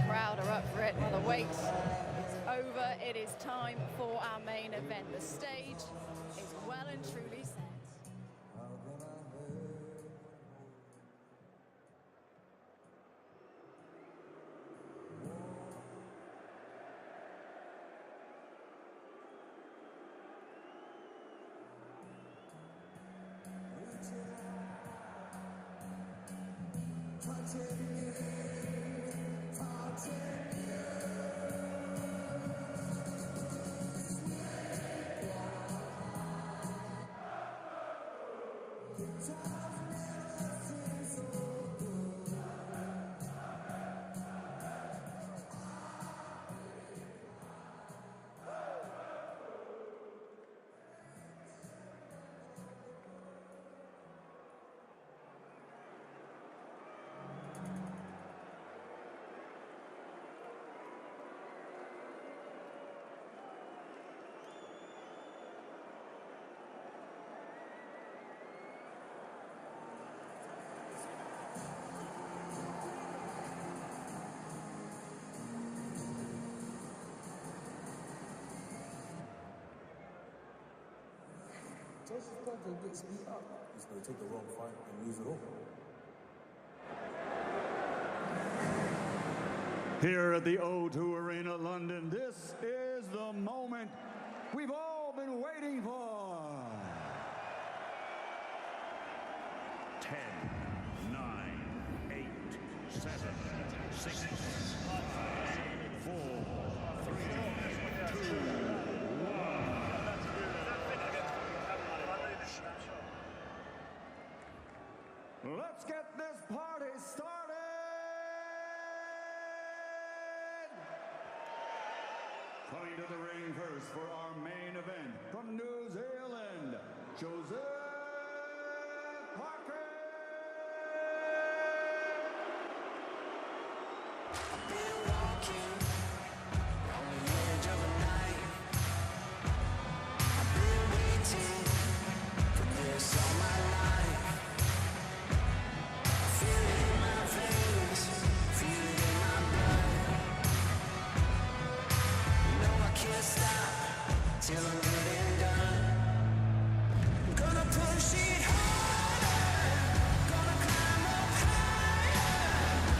Crowd are up for it while the wait is over. It is time for our main event. The stage is well and truly set. Joseph Parker gets beat up. He's going to take the wrong fight and lose it all. Here at the O2 Arena, London, this is the moment we've all been waiting for. 10, 9, 8, 7, 6, 5, 4, 3, 2, 1. Let's get this party started! Coming to the ring first for our main event from New Zealand, Joseph Parker! I've been walking on the edge of a knife. I've been waiting for this all my life. I feel it in my veins, feel it in my blood. No, I can't stop till I'm good and done. I'm gonna push it harder, gonna climb up higher.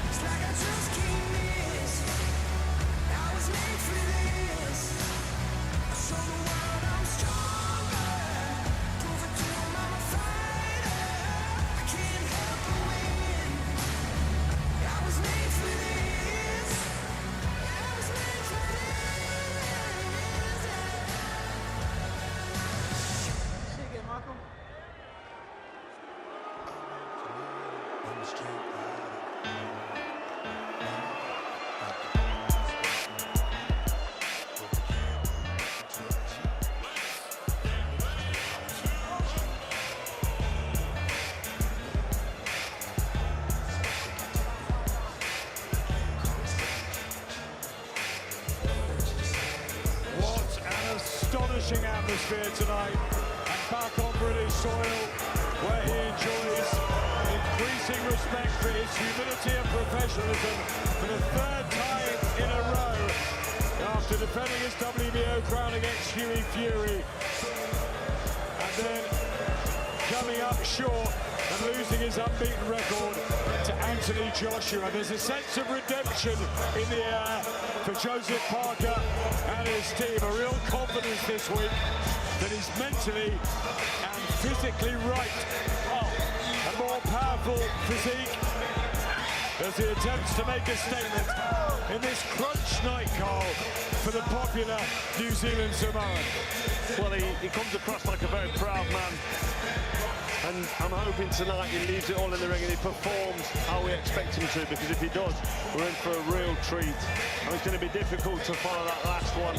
It's like I just can't miss. I was made for this. I show the world I'm stronger. Prove it to 'em I'm a fighter. I can't help but win. I was made for this. I was made for this. Shit, get Michael. What an astonishing atmosphere tonight, and back on British soil, where he enjoys increasing respect for his humility and professionalism for the third time in a row, after defending his WBO crown against Hughie Fury, and then coming up short and losing his unbeaten record to Anthony Joshua. There's a sense of redemption in the air for Joseph Parker and his team. A real confidence this week that he's mentally and physically right. Oh, a more powerful physique as he attempts to make a statement in this crunch night, Carl, for the popular New Zealand Samoan. Well, he comes across like a very proud man, and I'm hoping tonight he leaves it all in the ring and he performs how we expect him to, because if he does, we're in for a real treat. And it's going to be difficult to follow that last one.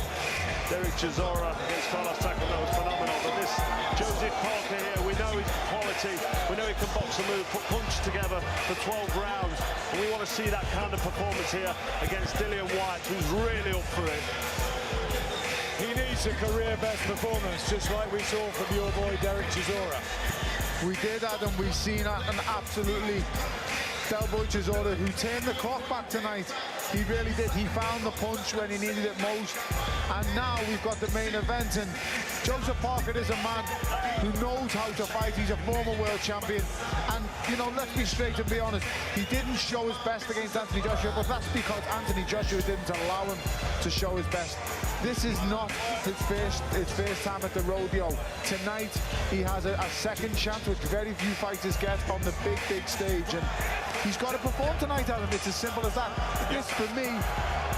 Derek Chisora against Carlos Takam, that was phenomenal. But this Joseph Parker here, we know his quality, we know he can box and move, put punches together for 12 rounds. And we want to see that kind of performance here against Dillian Whyte, who's really up for it. He needs a career-best performance, just like we saw from your boy Derek Chisora. We did, Adam. We've seen an absolutely Del Boy Chisora who turned the clock back tonight. He really did. He found the punch when he needed it most. And now we've got the main event. And Joseph Parker is a man who knows how to fight. He's a former world champion. And, you know, let's be straight and be honest. He didn't show his best against Anthony Joshua, but that's because Anthony Joshua didn't allow him to show his best. This is not his first time at the rodeo. Tonight, he has a second chance, which very few fighters get on the big stage. And he's got to perform tonight, Adam. It's as simple as that. This, for me,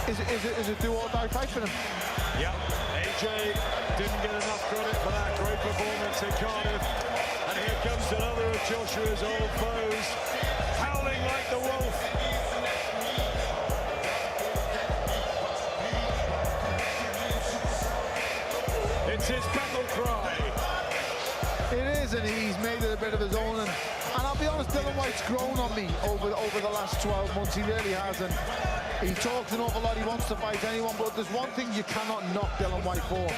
is a do-or-die fight for him. Yeah, AJ didn't get enough credit for that great performance in Cardiff. And here comes another of Joshua's old foes, howling like the wolf. It's his battle cry. It is, and he's made it a bit of his own. And I'll be honest, Dillian Whyte's grown on me over the last 12 months. He really has. And he talks an awful lot. He wants to fight anyone, but there's one thing you cannot knock Dillian Whyte for.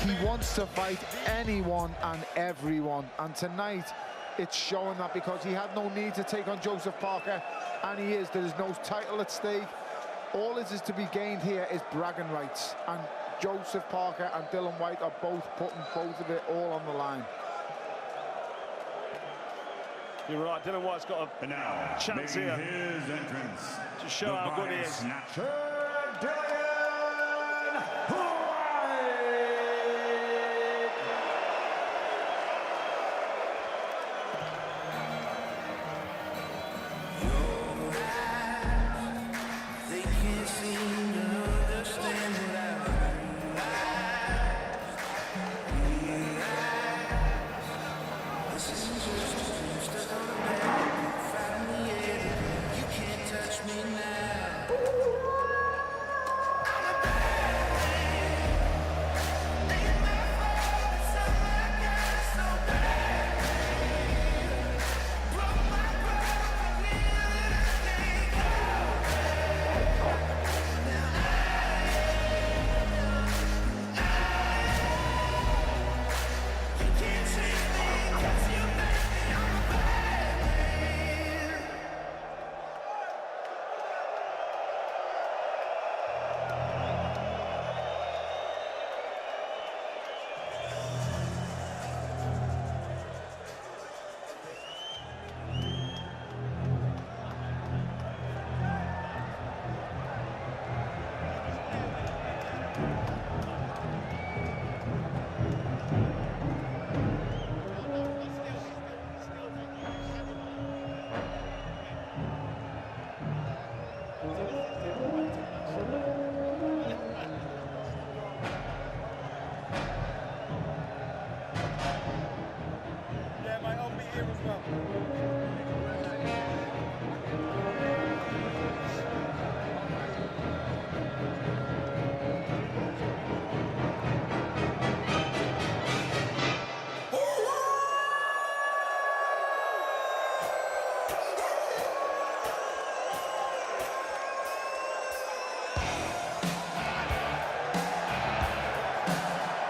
He wants to fight anyone and everyone. And tonight, it's showing that, because he had no need to take on Joseph Parker, and he is. There is no title at stake. All is to be gained here is bragging rights. And Joseph Parker and Dillian Whyte are both putting both of it all on the line. You're right, Dillian Whyte's got a chance here his entrance to show how good he is. Snatcher, Dillian Whyte! They can't seem to understand what this isn't just a dream stuck on a bed, fighting the air. You can't touch me now. I'm a bad man. Ain't my fault, it's not like I'm so bad. Broke my pride, I knew that I can't go back. Now you can't save me, 'cause you made me a bad man.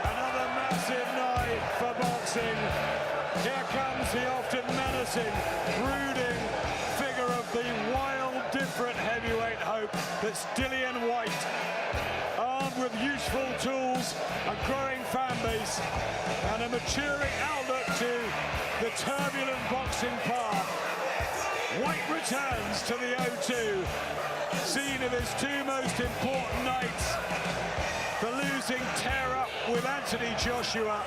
Another massive night for boxing. Here comes the often menacing, brooding figure of the wild, different heavyweight hope that's Dillian Whyte. Armed with useful tools, a growing fan base, and a maturing outlook to the turbulent boxing path. Whyte returns to the O2, scene of his two most important nights the losing tear-up with Anthony Joshua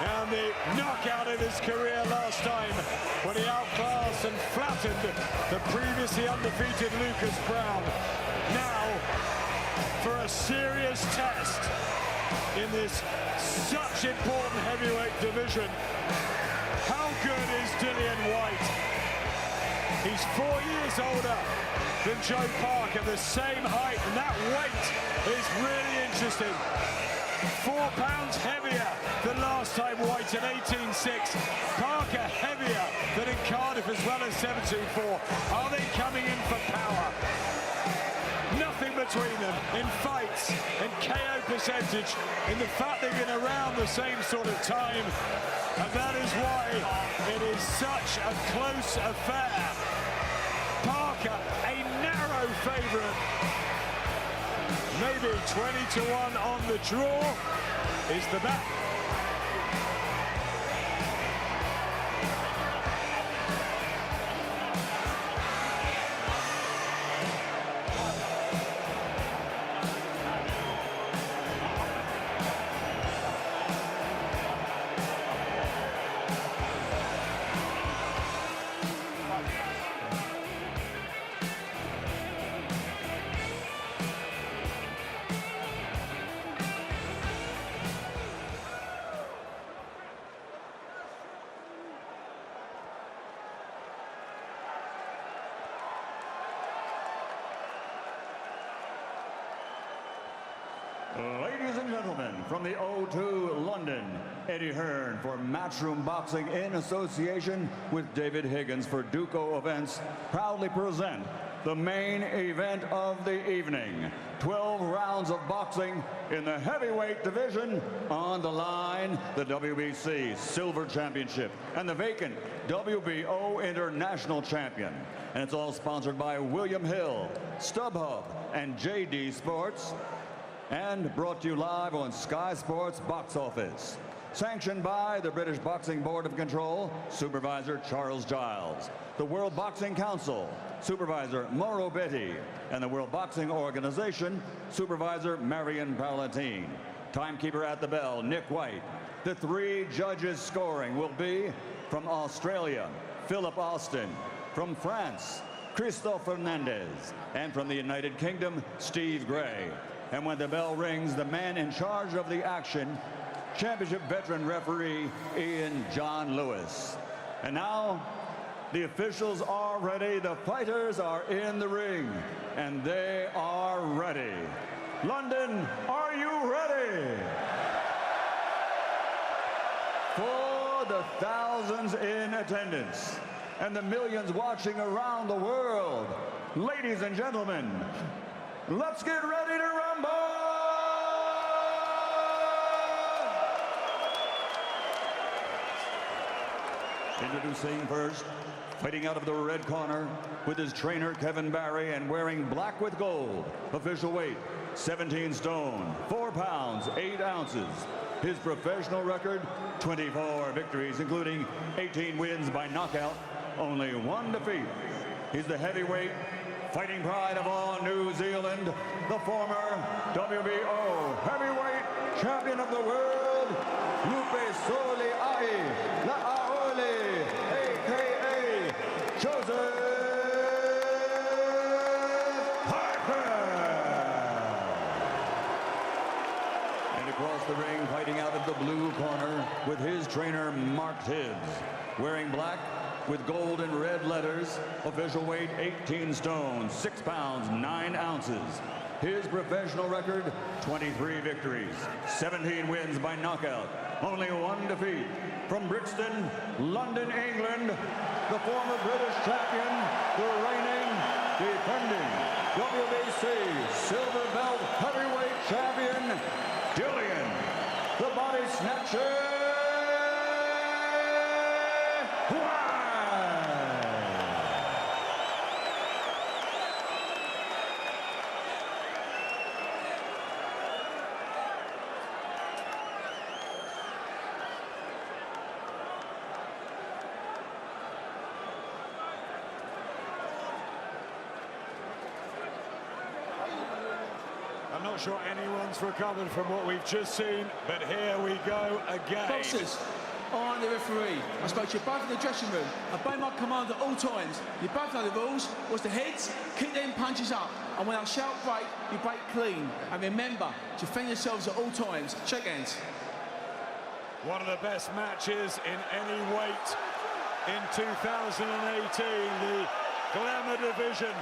and the knockout of his career last time when he outclassed and flattened the previously undefeated Lucas Brown. Now, for a serious test in this such important heavyweight division, how good is Dillian Whyte? He's 4 years older than Joe Parker, the same height, and that weight is really interesting. 4 pounds heavier than last time Whyte at 18.6. Parker heavier than in Cardiff as well as 17.4. Are they coming in for power? Nothing between them in fights, in KO percentage, in the fact they've been around the same sort of time. And that is why it is such a close affair. Parker, a narrow favourite. Maybe 20-1 on the draw is the bet. Ladies and gentlemen, from the O2 London, Eddie Hearn for Matchroom Boxing in association with David Higgins for Duco Events proudly present the main event of the evening. 12 rounds of boxing in the heavyweight division. On the line, the WBC Silver Championship and the vacant WBO International Champion. And it's all sponsored by William Hill, StubHub, and JD Sports, and brought to you live on Sky Sports Box Office. Sanctioned by the British Boxing Board of Control, Supervisor Charles Giles, the World Boxing Council, Supervisor Mauro Betti, and the World Boxing Organization, Supervisor Marion Palatine. Timekeeper at the bell, Nick Whyte. The 3 judges scoring will be from Australia, Philip Austin, from France, Christophe Fernandez, and from the United Kingdom, Steve Gray. And when the bell rings, the man in charge of the action, championship veteran referee Ian John Lewis. And now, the officials are ready, the fighters are in the ring, and they are ready. London, are you ready? For the thousands in attendance and the millions watching around the world, ladies and gentlemen, let's get ready to rumble! Introducing first, fighting out of the red corner with his trainer Kevin Barry and wearing black with gold. Official weight, 17 stone, 4 pounds, 8 ounces. His professional record, 24 victories, including 18 wins by knockout, only 1 defeat. He's the heavyweight fighting pride of all New Zealand, the former WBO heavyweight champion of the world, Lupe Soli Ai La'aole, a.k.a. Joseph Parker. And across the ring, fighting out of the blue corner with his trainer, Mark Tibbs, wearing black with gold and red letters, official weight 18 stone, 6 pounds, 9 ounces. His professional record, 23 victories, 17 wins by knockout, only 1 defeat. From Brixton, London, England, the former British champion, the reigning, defending WBC silver belt heavyweight champion, Dillian, the body snatcher, Whyte. I'm not sure anyone's recovered from what we've just seen, but here we go again. Boxers, I am the referee. I spoke to you both in the dressing room. I obey my command at all times. You both know the rules. What's the heads? Keep them punches up. And when I shout break, you break clean. And remember to defend yourselves at all times. Shake hands. One of the best matches in any weight in 2018. The Glamour division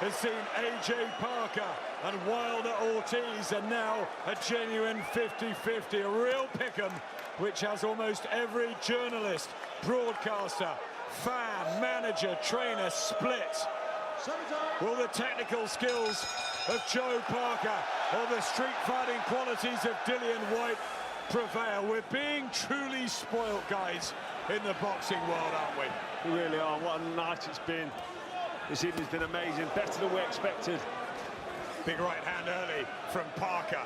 has seen AJ Parker and Wilder Ortiz, and now a genuine 50-50, a real pick'em, which has almost every journalist, broadcaster, fan, manager, trainer split. Will the technical skills of Joe Parker or the street fighting qualities of Dillian Whyte prevail? We're being truly spoilt, guys, in the boxing world, aren't we? We really are. What a night it's been. This evening's been amazing, better than we expected. Big right hand early from Parker,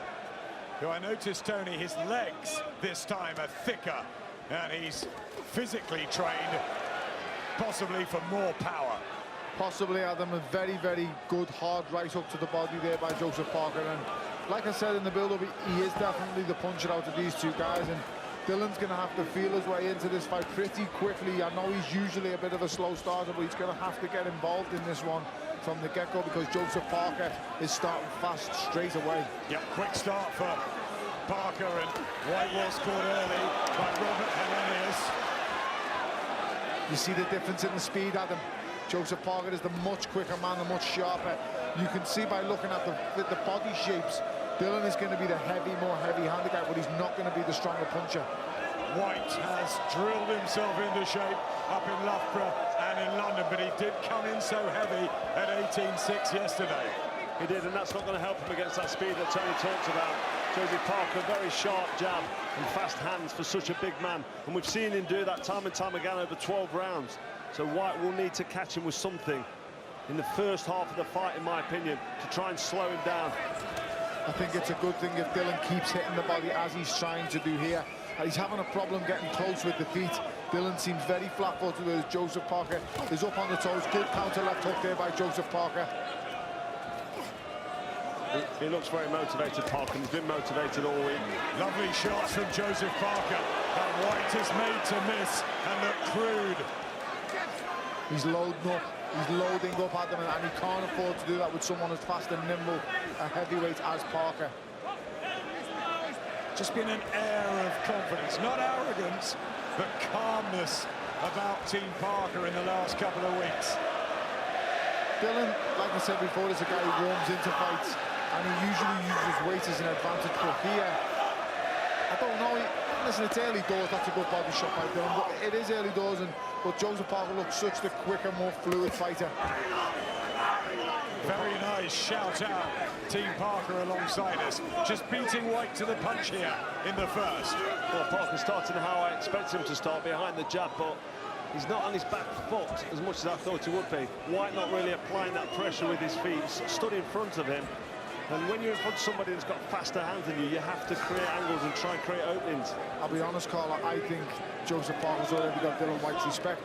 who I noticed, Tony, his legs this time are thicker, and he's physically trained, possibly for more power. Possibly, Adam, a very, very good hard right up to the body there by Joseph Parker. And like I said in the build-up, he is definitely the puncher out of these two guys. And Dillian's going to have to feel his way into this fight pretty quickly. I know he's usually a bit of a slow starter, but he's going to have to get involved in this one from the get-go, because Joseph Parker is starting fast straight away. Yep, quick start for Parker, and Whyte was caught early by Robert Jimenez. You see the difference in the speed, Adam. Joseph Parker is the much quicker man, the much sharper. You can see by looking at the body shapes, Dillian is going to be the more heavy-handed guy, but he's not going to be the stronger puncher. Whyte has drilled himself into shape up in Loughborough and in London, but he did come in so heavy at 18-6 yesterday. He did, and that's not going to help him against that speed that Tony talks about. Joseph Parker, very sharp jab and fast hands for such a big man, and we've seen him do that time and time again over 12 rounds. So Whyte will need to catch him with something in the first half of the fight, in my opinion, to try and slow him down. I think it's a good thing if Dillian keeps hitting the body as he's trying to do here. He's having a problem getting close with the feet. Dillian seems very flat-footed, whereas Joseph Parker is up on the toes. Good counter left hook there by Joseph Parker. He looks very motivated, Parker. He's been motivated all week. Lovely shots from Joseph Parker, and Whyte is made to miss and look crude. He's loading up. He's loading up at them, and he can't afford to do that with someone as fast and nimble a heavyweight as Parker. Just been an air of confidence, not arrogance, but calmness about Team Parker in the last couple of weeks. Dillian, like I said before, is a guy who warms into fights, and he usually uses weight as an advantage. But here, I don't know. Listen, it's early doors. That's a good body shot by Dillian, but it is early doors. But Joseph Parker looks such the quicker, more fluid fighter. Very nice shout out, Team Parker alongside us. Just beating Whyte to the punch here in the first. Well, Parker's starting how I expect him to start, behind the jab, but he's not on his back foot as much as I thought he would be. Whyte not really applying that pressure with his feet, stood in front of him. And when you're in front of somebody who's got faster hands than you, you have to create angles and try and create openings. I'll be honest, Carl, I think Joseph Parker's already got Dillian Whyte's respect.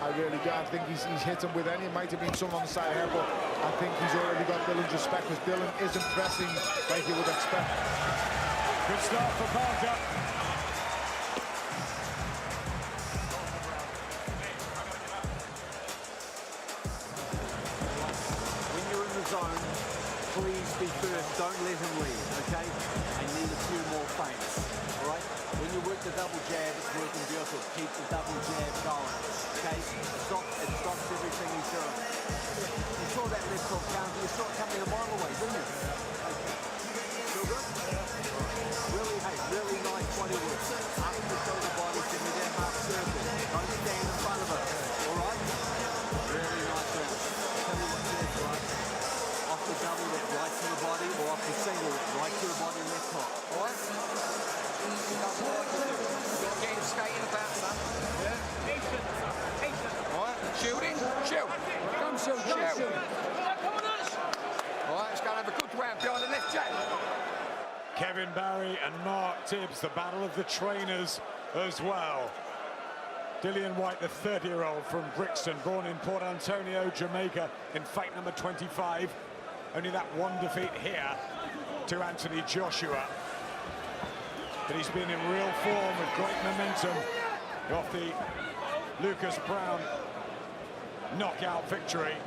I really do. I think he's hit him with any. It might have been someone on the side of the head, but I think he's already got Dillian's respect, because Dillian isn't pressing like you would expect. Good start for Parker. When you're in the zone, please be first. Don't let him lead, okay? I need a few more feints, all right? When you work the double jab, it's working beautiful. Keep the double jab going, okay? It stops everything he's doing. You saw that left hook counter. You saw it coming a mile away, didn't you? Okay. Feel good? Really nice body work. Up the shoulder body, give me that half circle. Don't stand in front of it, all right? Really nice round. Tell me what's there, right? Off the double, that right to the body, or off the single, that right to the body, left hook. All right? You're getting skating about, son. Yeah? All right? Shooting? Shoot. Come shoot. Shoot. All right, it's going to have a good round behind the left jab. Kevin Barry and Mark Tibbs, the battle of the trainers as well. Dillian Whyte, the 30-year-old from Brixton, born in Port Antonio, Jamaica, in fight number 25. Only that one defeat here to Anthony Joshua. But he's been in real form with great momentum off the Lucas Brown knockout victory.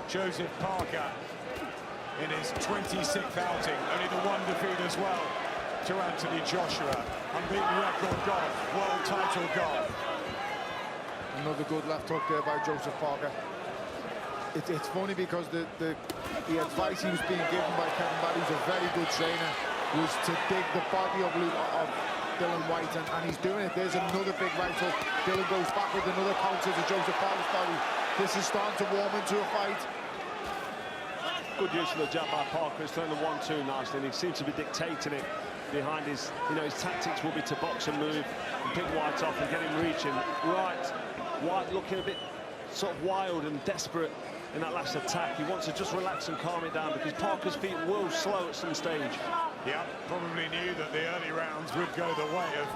Joseph Parker in his 26th outing, only the one defeat as well to Anthony Joshua. Unbeaten record gone, world title gone. Another good left hook there by Joseph Parker. It's funny because the advice he was being given by Kevin Barry, who's a very good trainer, was to dig the body of Dillian Whyte, and he's doing it. There's another big right hook. Dillian goes back with another counter to Joseph Parker's body. This is starting to warm into a fight. Good use of the jab by Parker. He's throwing the 1-2 nicely, and he seems to be dictating it behind his, his tactics will be to box and move and pick Whyte off and get him reaching. Right, Whyte looking a bit sort of wild and desperate in that last attack. He wants to just relax and calm it down because Parker's feet will slow at some stage. Yeah, probably knew that the early rounds would go the way of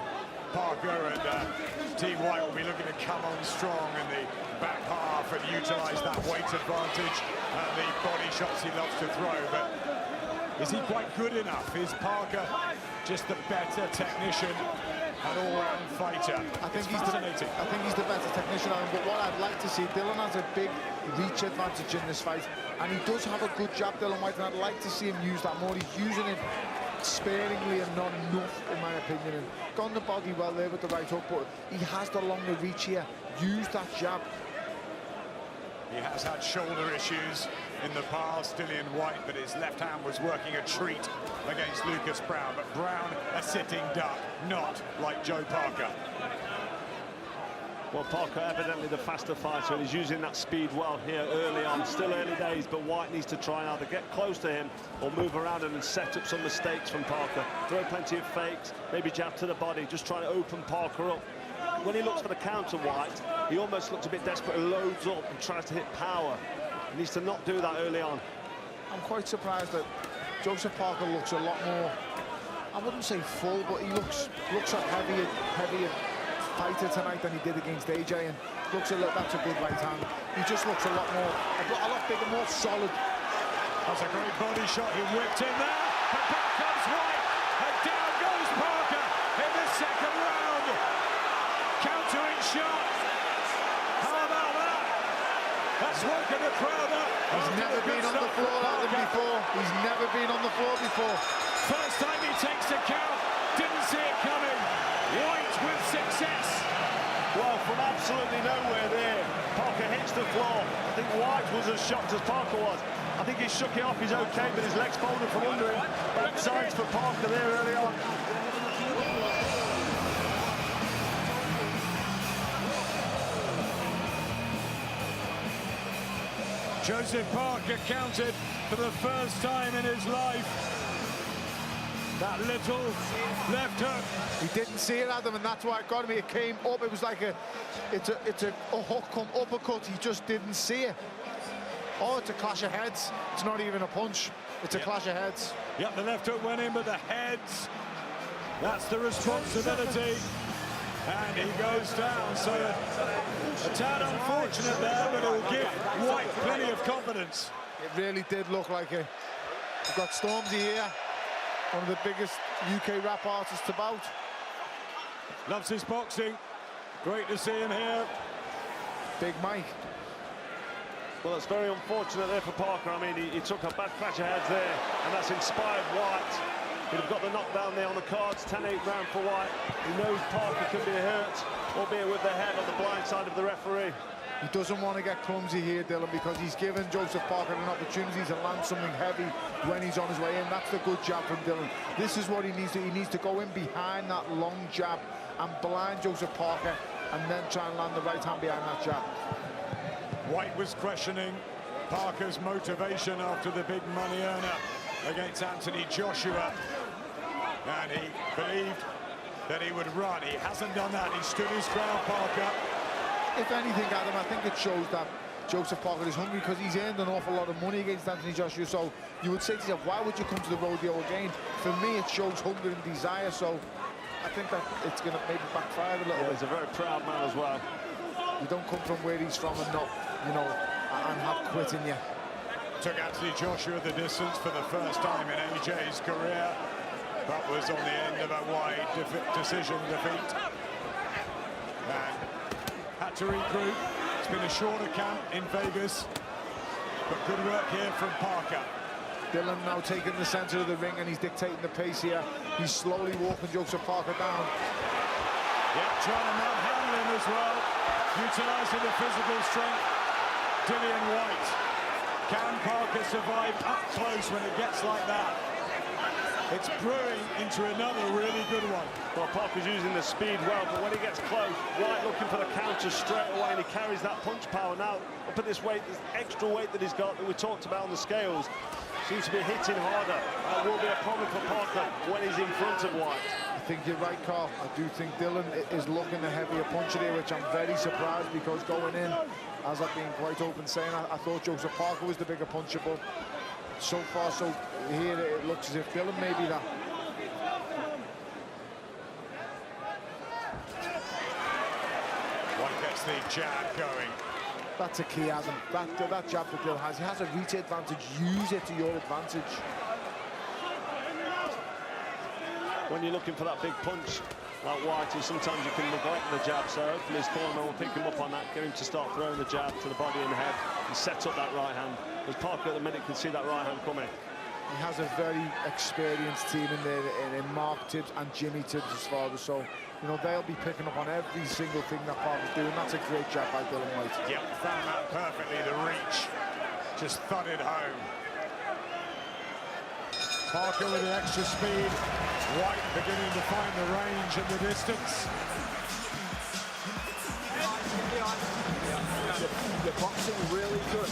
Parker, and T. Whyte will be looking to come on strong in the back half and utilise that weight advantage and the body shots he loves to throw. But is he quite good enough? Is Parker just the better technician and all-round fighter? I think he's the better technician, but what I'd like to see, Dillian has a big reach advantage in this fight, and he does have a good jab, Dillian Whyte, and I'd like to see him use that more. He's using it sparingly and not enough, in my opinion, and gone the body well there with the right hook, but he has the longer reach here. Use that jab. He has had shoulder issues in the past, Dillian Whyte, but his left hand was working a treat against Lucas Brown. But Brown, a sitting duck, not like Joe Parker. Well, Parker evidently the faster fighter, and he's using that speed well here early on. Still early days, but Whyte needs to try and either get close to him or move around him and set up some mistakes from Parker. Throw plenty of fakes, maybe jab to the body, just trying to open Parker up. When he looks for the counter, Whyte, he almost looks a bit desperate and loads up and tries to hit power. He needs to not do that early on. I'm quite surprised that Joseph Parker looks a lot more, I wouldn't say full, but he looks a heavier fighter tonight than he did against AJ, and looks that's a good right hand. He just looks a lot bigger, more solid. That's a great body shot. He whipped in there, and back comes Whyte, and down goes Parker in the second round. Countering shot. How about that? That's woken the crowd up. He's never been on the floor like that before. He's never been on the floor before. First time he takes a count, didn't see it coming. Whyte with success. Well, from absolutely nowhere there, Parker hits the floor. I think Whyte was as shocked as Parker was. I think he shook it off, he's okay, but his legs folded from under him. Back sides for Parker there early on. Joseph Parker counted for the first time in his life. That little left hook. He didn't see it, Adam, and that's why it got him. It came up. It was like it's a hook come uppercut. He just didn't see it. Oh, it's a clash of heads. It's not even a punch. It's a clash of heads. Yep, the left hook went in, but the heads. That's the responsibility. And he goes down. So a tad unfortunate there, but it'll give Whyte plenty of confidence. It really did look like it. We've got Stormzy here, one of the biggest UK rap artists about. Loves his boxing. Great to see him here. Big Mike. Well, it's very unfortunate there for Parker. I mean, he took a bad clash of heads there, and that's inspired Whyte. He'd have got the knockdown there on the cards, 10-8 round for Whyte. He knows Parker can be hurt, albeit with the head on the blind side of the referee. He doesn't want to get clumsy here, Dillian, because he's given Joseph Parker an opportunity to land something heavy when he's on his way in. That's the good jab from Dillian. This is what he needs to. He needs to go in behind that long jab and blind Joseph Parker, and then try and land the right hand behind that jab. Whyte was questioning Parker's motivation after the big money earner against Anthony Joshua, and he believed that he would run. He hasn't done that. He stood his ground, Parker. If anything, Adam, I think it shows that Joseph Parker is hungry, because he's earned an awful lot of money against Anthony Joshua. So you would say to yourself, why would you come to the rodeo again? For me, it shows hunger and desire. So I think that it's going to maybe backfire a little bit. He's a very proud man as well. You don't come from where he's from and not, and have quit in you. Took Anthony Joshua the distance for the first time in AJ's career. That was on the end of a wide decision defeat. And had to regroup. It's been a shorter camp in Vegas, but good work here from Parker. Dillian now taking the centre of the ring and he's dictating the pace here. He's slowly walking Joseph Parker down. Yeah, trying to manhandle him as well, utilising the physical strength. Dillian Whyte. Can Parker survive up close when it gets like that? It's brewing into another really good one. Well, Parker's using the speed well, but when he gets close, Whyte looking for the counter straight away, and he carries that punch power now. Up at this weight, this extra weight that he's got that we talked about on the scales, seems to be hitting harder. That will be a problem for Parker when he's in front of Whyte. I think you're right, Carl. I do think Dillian is looking the heavier puncher here, which I'm very surprised, because going in, as I've been quite open saying, I thought Joseph Parker was the bigger puncher, but so far, so here it looks as if Dillian may be that. One gets the jab going. That's a key, Adam. That jab that Dillian has, he has a reach advantage. Use it to your advantage. When you're looking for that big punch like Whyte, and sometimes you can neglect the jab, so hopefully his corner will pick him up on that, get him to start throwing the jab to the body and head and set up that right hand. As Parker at the minute can see that right hand coming. He has a very experienced team in there, in Mark Tibbs and Jimmy Tibbs, his father, so you know they'll be picking up on every single thing that Parker's doing. That's a great job by Dillian Whyte. Yep, found that perfectly, the reach. Just thudded home. Parker with the extra speed. Whyte beginning to find the range and the distance. You're boxing really good.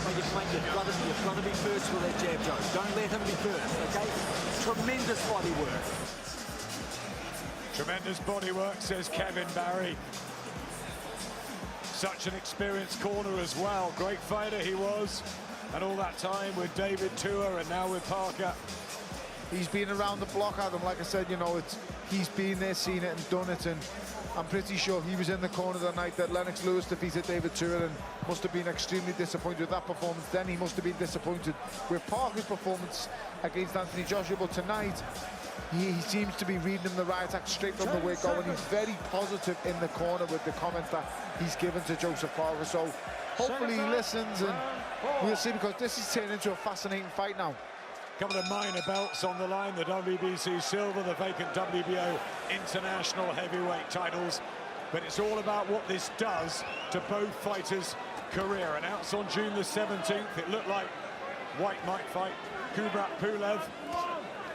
But you've got to be first with that jab, Joe. Don't let him be first, okay? Tremendous body work. Tremendous body work, says Kevin Barry. Such an experienced corner as well. Great fighter he was. And all that time with David Tua and now with Parker. He's been around the block, Adam. Like I said, you know, he's been there, seen it and done it. And I'm pretty sure he was in the corner the night that Lennox Lewis defeated David Tua and must have been extremely disappointed with that performance. Then he must have been disappointed with Parker's performance against Anthony Joshua. But tonight, he seems to be reading him the right act straight from the word-go, and he's very positive in the corner with the comments that he's given to Joseph Parker. So hopefully he listens, and we'll see, because this is turning into a fascinating fight now. Couple of minor belts on the line, the WBC silver, the vacant WBO international heavyweight titles. But it's all about what this does to both fighters' career. Announced on June the 17th, it looked like Whyte might fight Kubrat Pulev.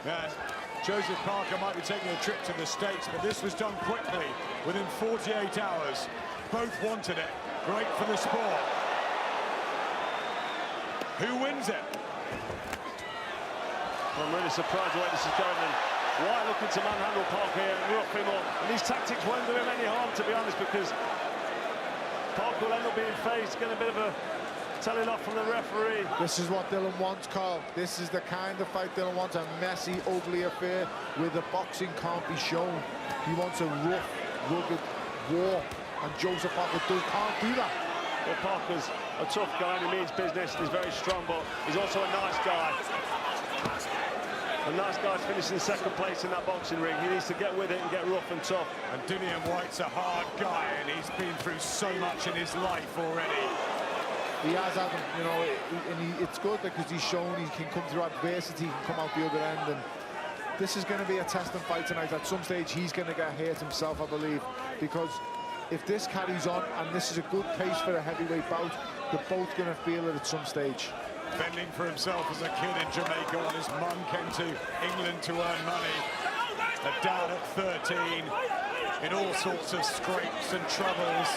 And Joseph Parker might be taking a trip to the States, but this was done quickly, within 48 hours. Both wanted it. Great for the sport. Who wins it? I'm really surprised the way this is going, and Whyte looking to manhandle Parker here and rough him up. And these tactics won't do him any harm, to be honest, because Parker will end up being faced, getting a bit of a telling off from the referee. This is what Dillian wants, Carl. This is the kind of fight Dillian wants, a messy, ugly affair where the boxing can't be shown. He wants a rough, rugged war, and Joseph Parker can't do that. Well, Parker's a tough guy and he means business, and he's very strong, but he's also a nice guy. A nice guy's finishing second place in that boxing ring. He needs to get with it and get rough and tough. And Dillian Whyte's a hard guy, and he's been through so much in his life already. He has, Adam, you know, and it's good because he's shown he can come through adversity, he can come out the other end, and this is going to be a testing fight tonight. At some stage, he's going to get hurt himself, I believe, because if this carries on, and this is a good pace for a heavyweight bout, they're both going to feel it at some stage. Fending for himself as a kid in Jamaica while his mum came to England to earn money. A dad at 13, in all sorts of scrapes and troubles.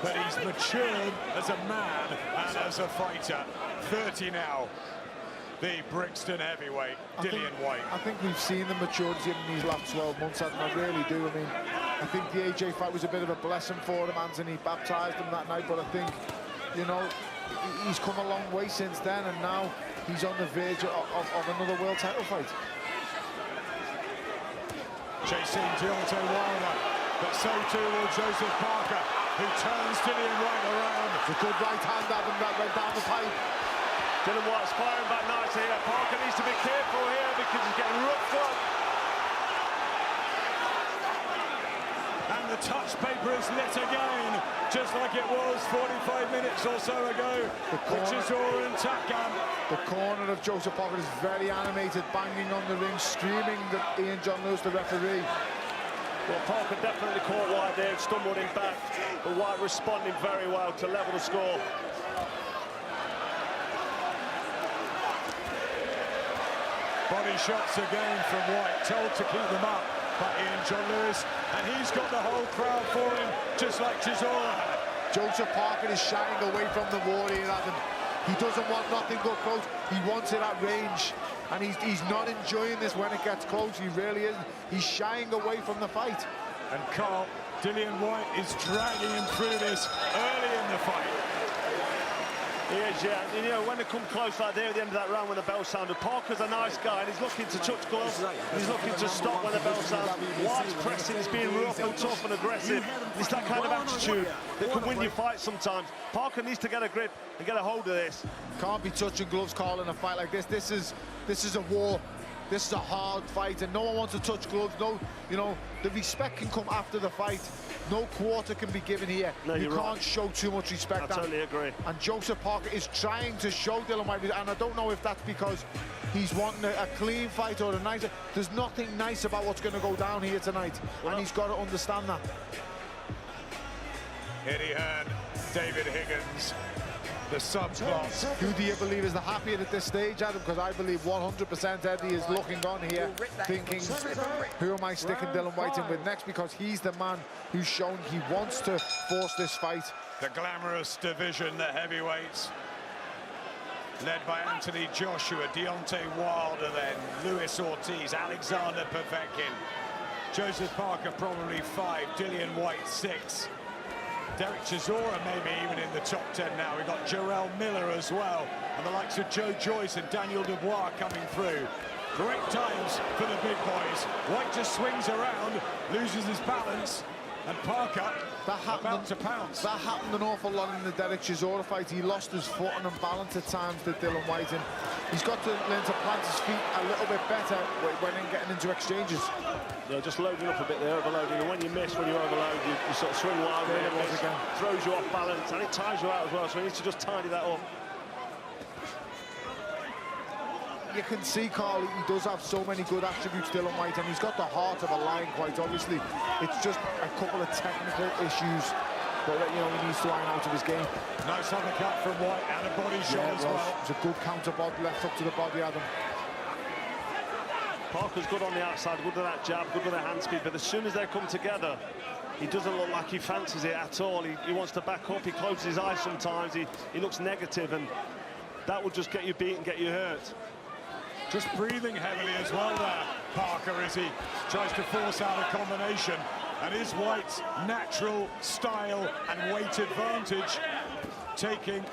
But he's matured as a man and as a fighter. 30 now, the Brixton heavyweight, Dillian Whyte. I think we've seen the maturity in these last 12 months, Adam, I really do. I mean, I think the AJ fight was a bit of a blessing for him. Anthony baptised him that night, but I think, you know, he's come a long way since then, and now he's on the verge of another world title fight. Chasing Deontay Wilder, but so too will Joseph Parker, who turns Dillian Whyte around. It's a good right hand, Adam, that went down the pipe. Dillian Whyte's firing back nicely here. Parker needs to be careful here because he's getting roughed up. And the touch paper is lit again, just like it was 45 minutes or so ago. Chisora and Takam. The corner of Joseph Parker is very animated, banging on the ring, screaming that Ian John Lewis, the referee. Well, Parker definitely caught Whyte there and stumbled him back, but Whyte responding very well to level the score. Body shots again from Whyte, told to keep them up by Ian John Lewis, and he's got the whole crowd for him, just like Chisora had. Joseph Parker is shying away from the war here, Adam. He doesn't want nothing but close. He wants it at range, and he's not enjoying this when it gets close. He really isn't. He's shying away from the fight. And Carl, Dillian Whyte is dragging him through this early in the fight. He is, yeah. And, you know, when they come close like there at the end of that round when the bell sounded, Parker's a nice guy and he's looking to touch gloves. He's looking to stop when the bell sounds. Whyte's pressing, he's being rough and tough and aggressive. It's that kind of attitude that can win you fights sometimes. Parker needs to get a grip and get a hold of this. Can't be touching gloves, Carl, in a fight like this. This is a war. This is a hard fight, and no one wants to touch gloves. No, you know, the respect can come after the fight. No quarter can be given here. No, you can't right. Show too much respect. I totally agree. And Joseph Parker is trying to show Dillian Whyte, and I don't know if that's because he's wanting a clean fight or a nice. There's nothing nice about what's going to go down here tonight, and he's got to understand that. Eddie Hearn, David Higgins, the subclass. Who do you believe is the happier at this stage, Adam? Because I believe 100% Eddie is looking on here, thinking, who am I sticking Dillian Whyte in with next? Because he's the man who's shown he wants to force this fight. The glamorous division, the heavyweights, led by Anthony Joshua, Deontay Wilder then, Luis Ortiz, Alexander Povetkin, Joseph Parker probably 5, Dillian Whyte 6. Derek Chisora maybe even in the top 10 now. We've got Jarrell Miller as well, and the likes of Joe Joyce and Daniel Dubois coming through. Great times for the big boys. Whyte just swings around, loses his balance, and Parker about to pounce. That happened an awful lot in the Derek Chisora fight. He lost his footing and balance at times to Dillian Whyte, and he's got to learn to plant his feet a little bit better when getting into exchanges. Yeah, just loading up a bit there, overloading, and when you miss, when you overload, you sort of swing wild there, throws you off balance, and it tires you out as well, so he needs to just tidy that up. You can see, Carl, he does have so many good attributes, Dillian Whyte, and he's got the heart of a lion, quite obviously. It's just a couple of technical issues that, you know, he needs to iron out of his game. Nice uppercut from Whyte and a body shot as well. It's a good counter body, left up to the body, Adam. Parker's good on the outside, good with that jab, good with the hand speed, but as soon as they come together, he doesn't look like he fancies it at all. He wants to back up, he closes his eyes sometimes, he looks negative, and that will just get you beat and get you hurt. Just breathing heavily as well there, Parker, as he tries to force out a combination. And is Whyte's natural style and weight advantage taking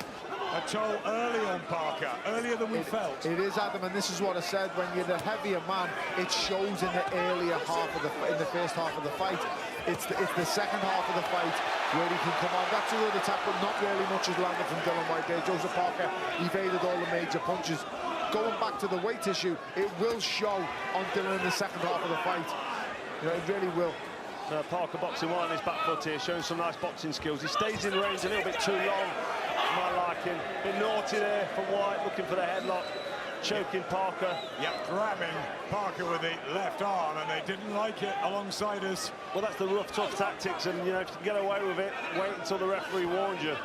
a toll early on Parker, earlier than we felt? It is, Adam, and this is what I said, when you're the heavier man, it shows in the earlier half of in the first half of the fight. It's the second half of the fight where he can come on. That's a good attack, but not really much has landed from Dillian Whyte there. Joseph Parker evaded all the major punches. Going back to the weight issue, it will show on Dillian in the second half of the fight. You know, it really will. Parker boxing well on his back foot here, showing some nice boxing skills. He stays in range a little bit too long, my liking. Bit naughty there from Whyte, looking for the headlock, choking Parker. Yep, grabbing Parker with the left arm, and they didn't like it alongside us. Well, that's the rough, tough tactics, and, you know, if you can get away with it, wait until the referee warns you.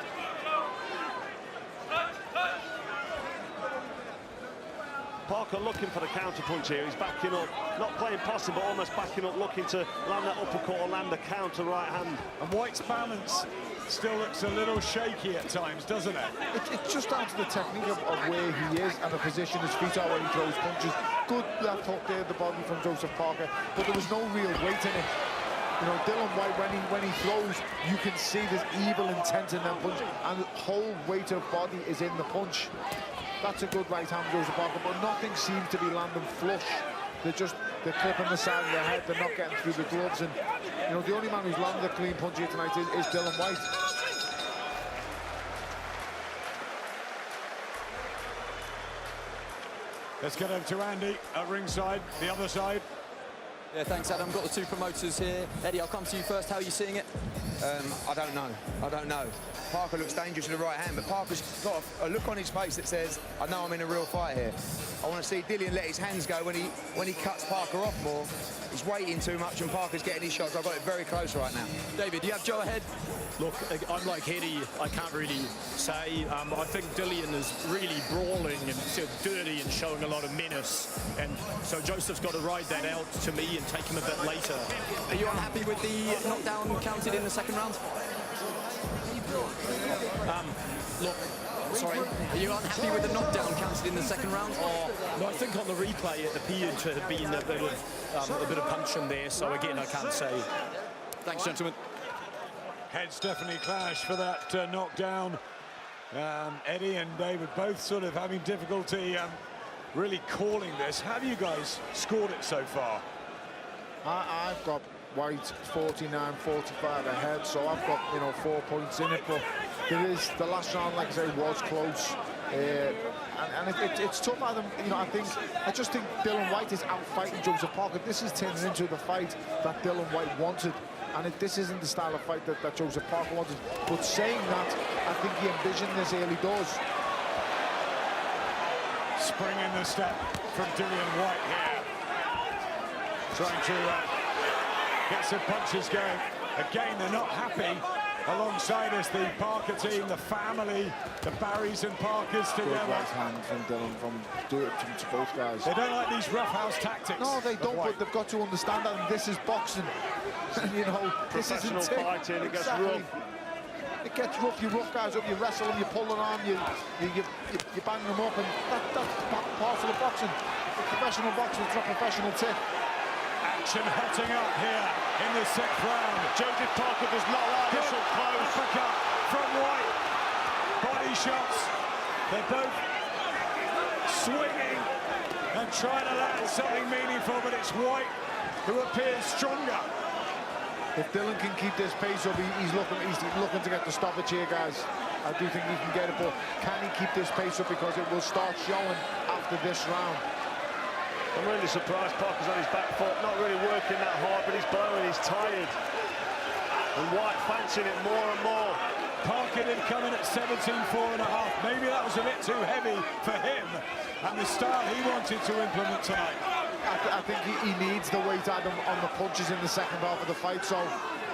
Parker looking for the counter punch here. He's backing up, not playing possum, but almost backing up, looking to land that uppercut or land a counter right hand. And Whyte's balance still looks a little shaky at times, doesn't it? It's just down to the technique of where he is and the position his feet are when he throws punches. Good left hook there, the body from Joseph Parker, but there was no real weight in it. You know, Dillian Whyte, when he throws, you can see there's evil intent in that punch, and the whole weight of body is in the punch. That's a good right hand, Joseph Parker, but nothing seems to be landing flush. They're clipping the side of their head, they're not getting through the gloves, and, you know, the only man who's landed a clean punch here tonight is Dillian Whyte. Let's get over to Andy at ringside, the other side. Yeah, thanks, Adam. Got the two promoters here. Eddie, I'll come to you first. How are you seeing it? I don't know. Parker looks dangerous with the right hand, but Parker's got a look on his face that says, I know I'm in a real fight here. I want to see Dillian let his hands go when he cuts Parker off more. He's waiting too much and Parker's getting his shots. I've got it very close right now. David, do you have Joe ahead? Look, I'm like Eddie, I can't really say. I think Dillian is really brawling and dirty and showing a lot of menace. And so Joseph's got to ride that out to me and take him a bit later. Are you unhappy with the knockdown counted in the second round? Look, sorry? Are you unhappy with the knockdown counted in the second round? No, I think on the replay it appeared to have been a bit of punching there. So again, I can't say. Thanks, gentlemen. Heads definitely clash for that knockdown. Eddie and David both sort of having difficulty really calling this. Have you guys scored it so far? I've got Whyte 49-45 ahead, so I've got 4 points in it. But there is the last round, like I say, was close, and it's tough. Adam, I just think Dillian Whyte is out fighting Joseph Parker. This is turning into the fight that Dillian Whyte wanted. And this isn't the style of fight that Joseph Parker wanted. But saying that, I think he envisioned this early doors. Spring in the step from Dillian Whyte here. Trying to get some punches going. Again, they're not happy. Alongside us, the Parker team, the family, the Barrys and Parkers together. Good right hand from Dillian, to both guys. They don't like these roughhouse tactics. No, they don't, but they've got to understand that, and this is boxing. This isn't fighting, it gets rough. It gets rough, you rough guys up, you wrestle them, you pull them on, you bang them up, and that's part of boxing. Professional boxing, it's not professional tip. Action hotting up here in the sixth round. Joseph Parker does not like this up close. Uppercut from Whyte. Body shots. They're both swinging and trying to land something meaningful, but it's Whyte who appears stronger. If Dillian can keep this pace up, he's looking to get the stoppage here, guys. I do think he can get it, but can he keep this pace up, because it will start showing after this round. I'm really surprised Parker's on his back foot, not really working that hard, but he's blowing, he's tired. And Whyte fancying it more and more. Parker did come in at 17.4.5. Maybe that was a bit too heavy for him and the style he wanted to implement tonight. I think he needs the weight on the punches in the second half of the fight. So,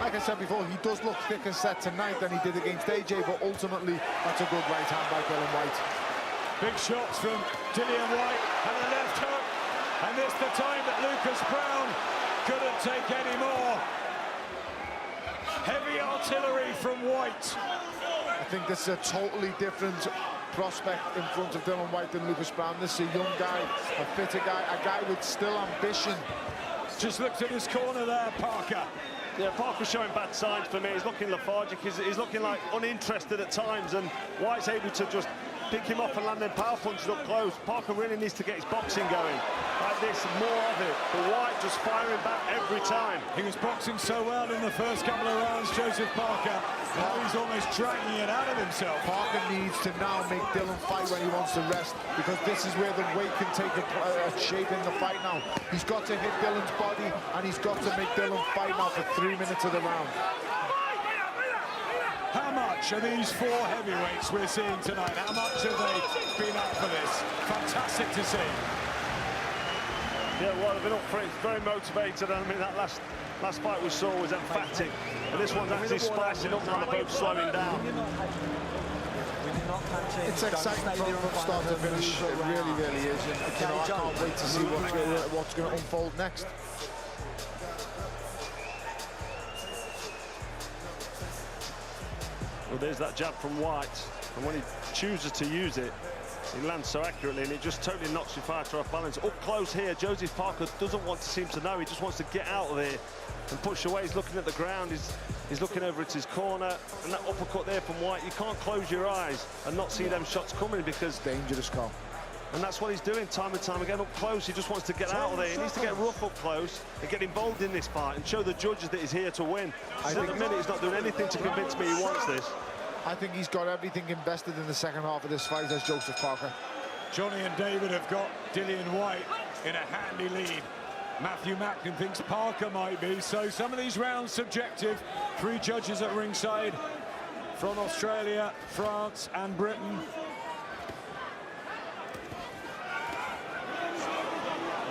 like I said before, he does look thicker set tonight than he did against AJ, but ultimately, that's a good right hand by Dillian Whyte. Big shots from Dillian Whyte and a left hook. And this the time that Lucas Brown couldn't take any more. Heavy artillery from Whyte. I think this is a totally different prospect in front of Dillian Whyte than Lucas Brown. This is a young guy, a fitter guy, a guy with still ambition. Just looked at his corner there, Parker. Yeah, Parker's showing bad signs for me. He's looking lethargic, he's looking like uninterested at times, and Whyte's able to just pick him off and land them power punches up close. Parker really needs to get his boxing going. Like this, more of it. But Whyte just firing back every time. He was boxing so well in the first couple of rounds, Joseph Parker. Now he's almost dragging it out of himself. Parker needs to now make Dillian fight when he wants to rest, because this is where the weight can take a shape in the fight now. He's got to hit Dillian's body, and he's got to make Dillian fight now for 3 minutes of the round. How much are these four heavyweights we're seeing tonight? How much have they been up for this? Fantastic to see. Yeah, well, they've been up for it. Very motivated. I mean, that last fight we saw was emphatic. And this one's actually spicing up now. They're both slowing down. It's exciting from start to finish. It really, really is. And, I can't wait to see what's going to unfold next. Well, there's that jab from Whyte, and when he chooses to use it, he lands so accurately, and it just totally knocks your fighter off balance. Up close here, Joseph Parker doesn't want to seem to know. He just wants to get out of there and push away. He's looking at the ground. He's looking over at his corner, and that uppercut there from Whyte. You can't close your eyes and not see them shots coming, because dangerous call. And that's what he's doing time and time again. Up close, he just wants to get out of there. He needs to get rough up close and get involved in this fight and show the judges that he's here to win. At the minute, he's not doing anything to convince me he wants this. I think he's got everything invested in the second half of this fight as Joseph Parker. Johnny and David have got Dillian Whyte in a handy lead. Matthew Macklin thinks Parker might be, so some of these rounds subjective. 3 judges at ringside from Australia, France and Britain.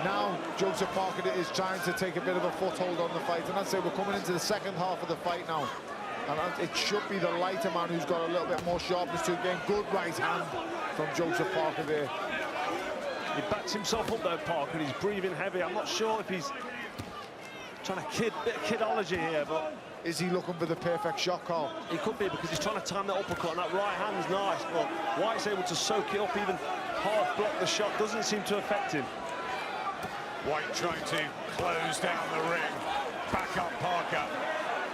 Now Joseph Parker is trying to take a bit of a foothold on the fight, and I'd say we're coming into the second half of the fight now, and it should be the lighter man who's got a little bit more sharpness to it. Again, good right hand from Joseph Parker there. He backs himself up though, Parker, and he's breathing heavy. I'm not sure if he's trying to bit of kidology here, but is he looking for the perfect shot, Carl? He could be, because he's trying to time that uppercut, and that right hand's nice, but Whyte's able to soak it up, even half block the shot. Doesn't seem to affect him. Whyte trying to close down the ring. Back up Parker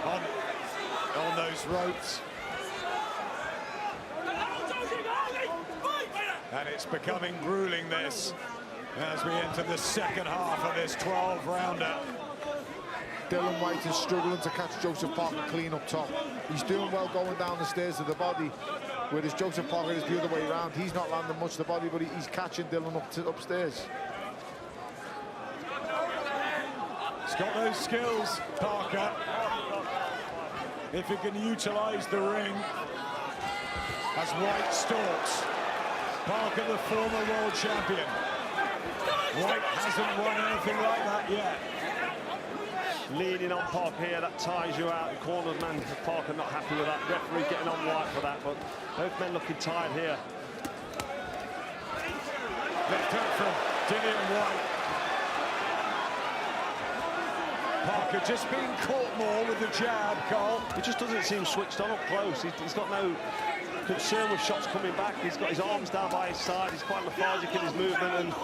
on those ropes. And it's becoming grueling, this, as we enter the second half of this 12-rounder. Dillian Whyte is struggling to catch Joseph Parker clean up top. He's doing well going down the stairs to the body, whereas Joseph Parker is the other way around. He's not landing much to the body, but he's catching Dillian upstairs. He's got those skills, Parker. If he can utilise the ring as Whyte stalks. Parker, the former world champion. Whyte hasn't won anything like that yet. Leaning on Parker here, that tires you out. The corners man, Parker not happy with that. Referee getting on Whyte for that, but both men looking tired here. Left hook from Dillian Whyte. Parker just being caught more with the jab, Cole. He just doesn't seem switched on up close. He's got no concern with shots coming back. He's got his arms down by his side. He's quite lethargic in his movement and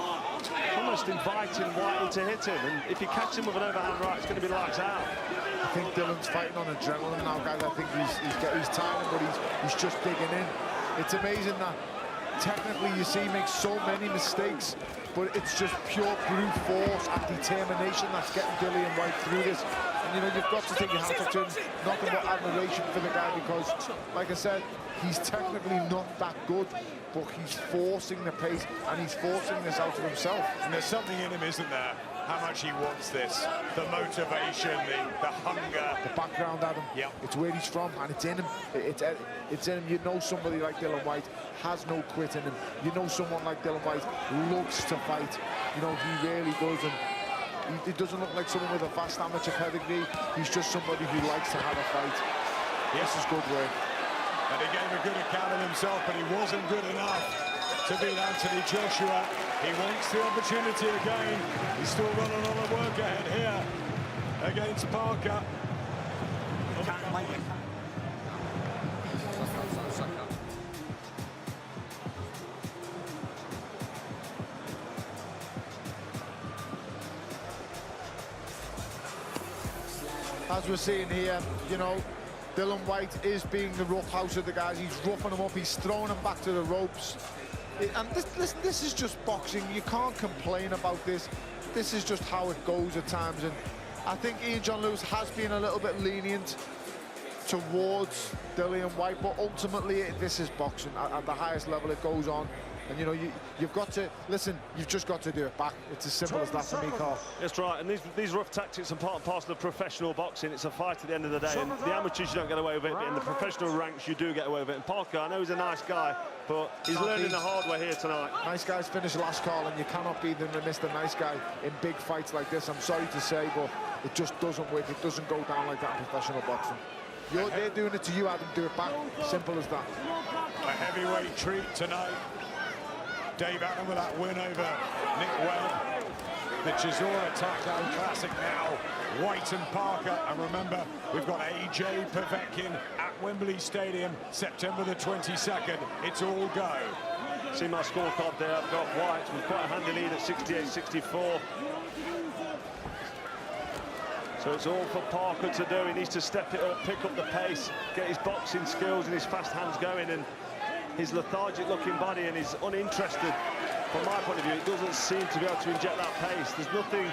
almost inviting Whyte to hit him. And if you catch him with an overhand right, it's going to be lights out. I think Dillian's fighting on adrenaline now, guys. I think he's timing, but he's just digging in. It's amazing that technically you see he makes so many mistakes, but it's just pure brute force and determination that's getting Dillian Whyte through this. And you know, you've got to take your hat off to him. Nothing but admiration for the guy, because, like I said, he's technically not that good, but he's forcing the pace and he's forcing this out of himself. And there's something in him, isn't there? How much he wants this. The motivation, the hunger. The background, Adam. Yep. It's where he's from, and it's in him. It's in him. You know, somebody like Dillian Whyte has no quit in him. You know, someone like Dillian Whyte loves to fight. You know, he really does. And he doesn't look like someone with a vast amateur pedigree. He's just somebody who likes to have a fight. Yes. This is good work. And he gave a good account of himself, but he wasn't good enough to beat Anthony Joshua. He wants the opportunity again. He's still got a lot of work ahead here against Parker. As we're seeing here, you know, Dillian Whyte is being the rough house of the guys. He's roughing them up, he's throwing them back to the ropes. And this is just boxing. You can't complain about this. This is just how it goes at times. And I think Ian John Lewis has been a little bit lenient towards Dillian Whyte, but ultimately this is boxing. At the highest level it goes on. And, you know, you've got to, listen, you've just got to do it back. It's as simple as that for me, Carl. That's right, and these rough tactics are part and parcel of professional boxing. It's a fight at the end of the day, and the amateurs, you don't get away with it, but in the professional ranks, you do get away with it. And Parker, I know he's a nice guy, but he's learning the hard way here tonight. Nice guys finish last, Carl, and you cannot be the Mr. Nice Guy in big fights like this. I'm sorry to say, but it just doesn't work. It doesn't go down like that in professional boxing. They're doing it to you, Adam, do it back. Simple as that. A heavyweight treat tonight. Dave Allen with that win over Nick Webb. The Chisora Takedown Classic now. Whyte and Parker. And remember, we've got AJ Povetkin at Wembley Stadium, September the 22nd. It's all go. See my scorecard there. I've got Whyte with quite a handy lead at 68-64. So it's all for Parker to do. He needs to step it up, pick up the pace, get his boxing skills and his fast hands going, and his lethargic looking body and his uninterested, from my point of view, it doesn't seem to be able to inject that pace. There's nothing,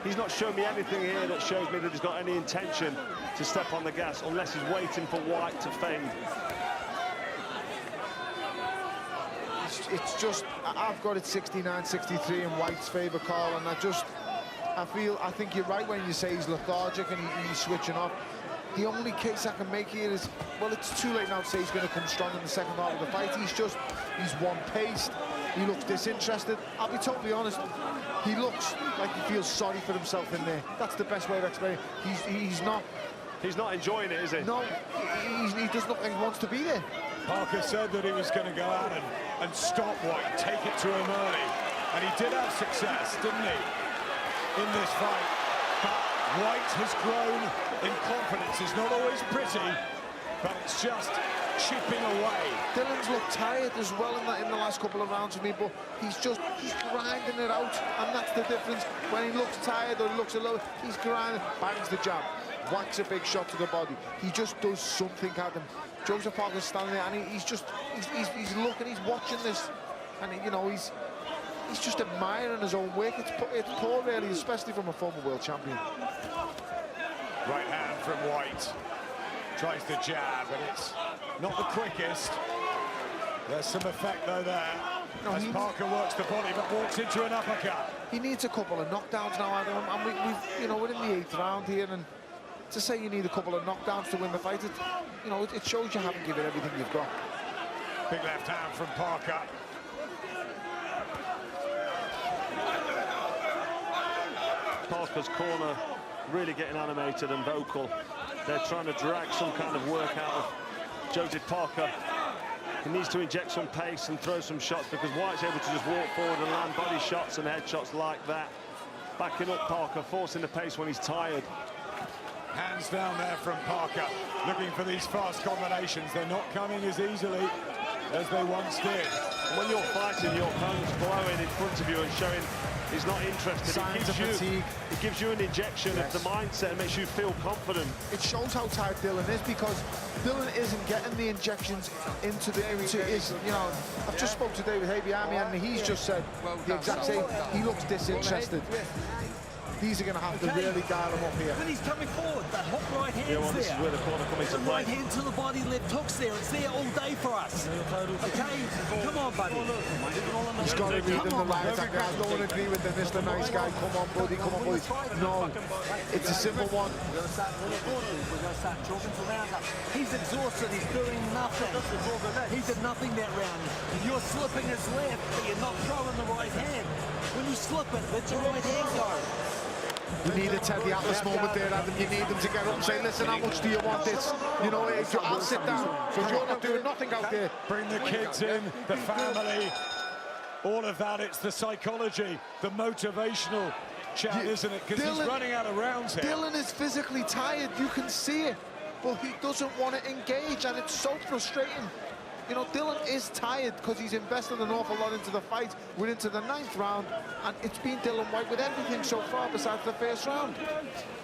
he's not shown me anything here that shows me that he's got any intention to step on the gas, unless he's waiting for Whyte to fade. it's just, I've got it 69-63 in Whyte's favour, Carl, and I think you're right when you say he's lethargic and he's switching off. The only case I can make here is, well, it's too late now to say he's going to come strong in the second half of the fight. He's one-paced. He looks disinterested. I'll be totally honest. He looks like he feels sorry for himself in there. That's the best way of explaining it. He's not. He's not enjoying it, is he? No, he doesn't look like he wants to be there. Parker said that he was going to go out and stop Whyte, take it to him early. And he did have success, didn't he, in this fight? But Whyte has grown in confidence. It's not always pretty, but it's just chipping away. Dillian's looked tired as well in the last couple of rounds for me, but he's grinding it out, and that's the difference. When he looks tired or he looks a little, he's grinding, bangs the jab, whacks a big shot to the body. He just does something at him. Joseph Parker's standing there, and he's looking, he's watching this, and you know, he's just admiring his own work. It's poor, really, especially from a former world champion. Right hand from Whyte. Tries the jab, but it's not the quickest. There's some effect, though, there. No, as Parker works the body, but walks into an uppercut. He needs a couple of knockdowns now, Adam, and we're in the 8th round here, and to say you need a couple of knockdowns to win the fight, it shows you haven't given everything you've got. Big left hand from Parker. Parker's corner really getting animated and vocal. They're trying to drag some kind of work out of Joseph Parker. He needs to inject some pace and throw some shots, because Whyte's able to just walk forward and land body shots and head shots like that. Backing up Parker, forcing the pace when he's tired. Hands down there from Parker, looking for these fast combinations. They're not coming as easily as they once did. And when you're fighting, your opponent's blowing in front of you and showing he's not interested. It gives you an injection of the mindset and makes you feel confident. It shows how tired Dillian is, because Dillian isn't getting the injections into his, you know, I've just spoke to David Habiami, and he's just said the exact same. He looks disinterested. These are going to have to really dial him up here. When he's coming forward, that hook right hand's there. This is where the corner comes into play. Right hand to the body, left hook's there. It's there all day for us. Okay? Come on, buddy. He's got to read in the right attack. I don't agree with the Mr. Nice Guy. Come on, buddy. Come on, buddy. No, it's a simple one. We're going to start talking to roundup. He's exhausted. He's doing nothing. He did nothing that round. You're slipping his left, but you're not throwing the right hand. When you slip it, let your right hand go. You need a Teddy Atlas moment there, Adam. You need them to get up and say, listen, how much do you want this? You know, I'll sit down. So you're not doing nothing out there. Bring the kids in, the family, all of that. It's the psychology, the motivational chat, isn't it? Because he's running out of rounds here. Dillian is physically tired. You can see it. But he doesn't want to engage, and it's so frustrating. You know, Dillian is tired because he's invested an awful lot into the fight. We're into the 9th round, and it's been Dillian Whyte with everything so far besides the first round.